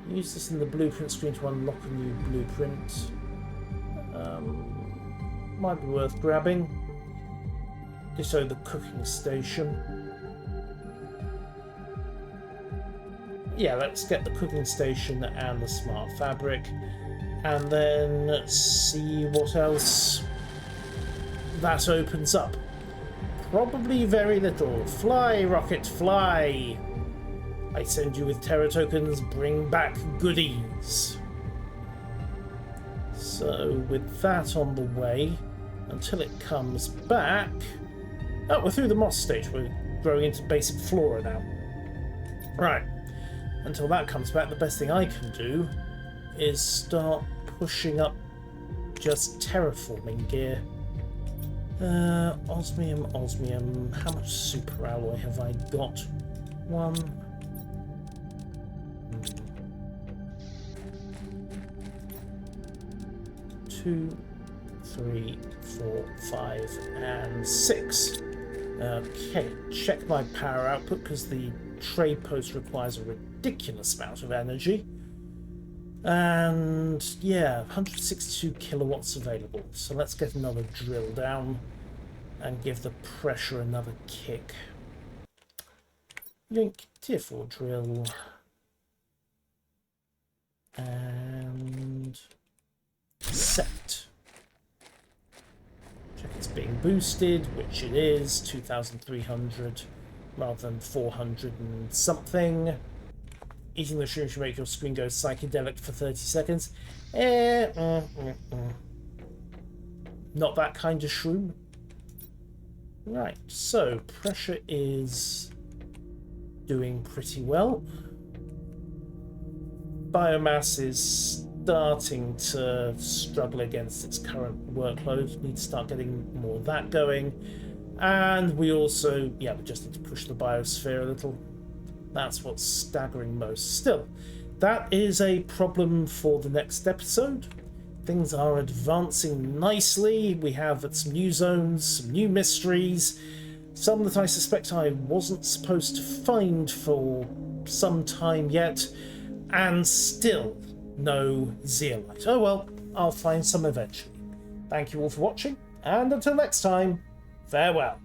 Use this in the blueprint screen to unlock a new blueprint. Might be worth grabbing. Ditto the cooking station. Yeah, let's get the cooking station and the smart fabric. And then see what else that opens up. Probably very little. Fly, rocket, fly! I send you with Terra tokens, bring back goodies. So with that on the way, until it comes back... Oh, we're through the moss stage. We're growing into basic flora now. Right. Until that comes back, the best thing I can do is start pushing up just terraforming gear. Osmium, osmium. How much super alloy have I got? 1. 2, 3, 4, 5, and 6. Okay, check my power output because the trade post requires a ridiculous amount of energy. And yeah, 162 kilowatts available. So let's get another drill down and give the pressure another kick. Link, tier 4 drill. And set. Check it's being boosted, which it is, 2,300 rather than 400 and something. Eating the shroom should make your screen go psychedelic for 30 seconds. Not that kind of shroom. Right, so pressure is doing pretty well. Biomass is starting to struggle against its current workload. Need to start getting more of that going. And we also, yeah, we just need to push the biosphere a little. That's what's staggering most. Still, that is a problem for the next episode. Things are advancing nicely. We have some new zones, some new mysteries, some that I suspect I wasn't supposed to find for some time yet, and still no zeolite. Oh well, I'll find some eventually. Thank you all for watching, and until next time, farewell.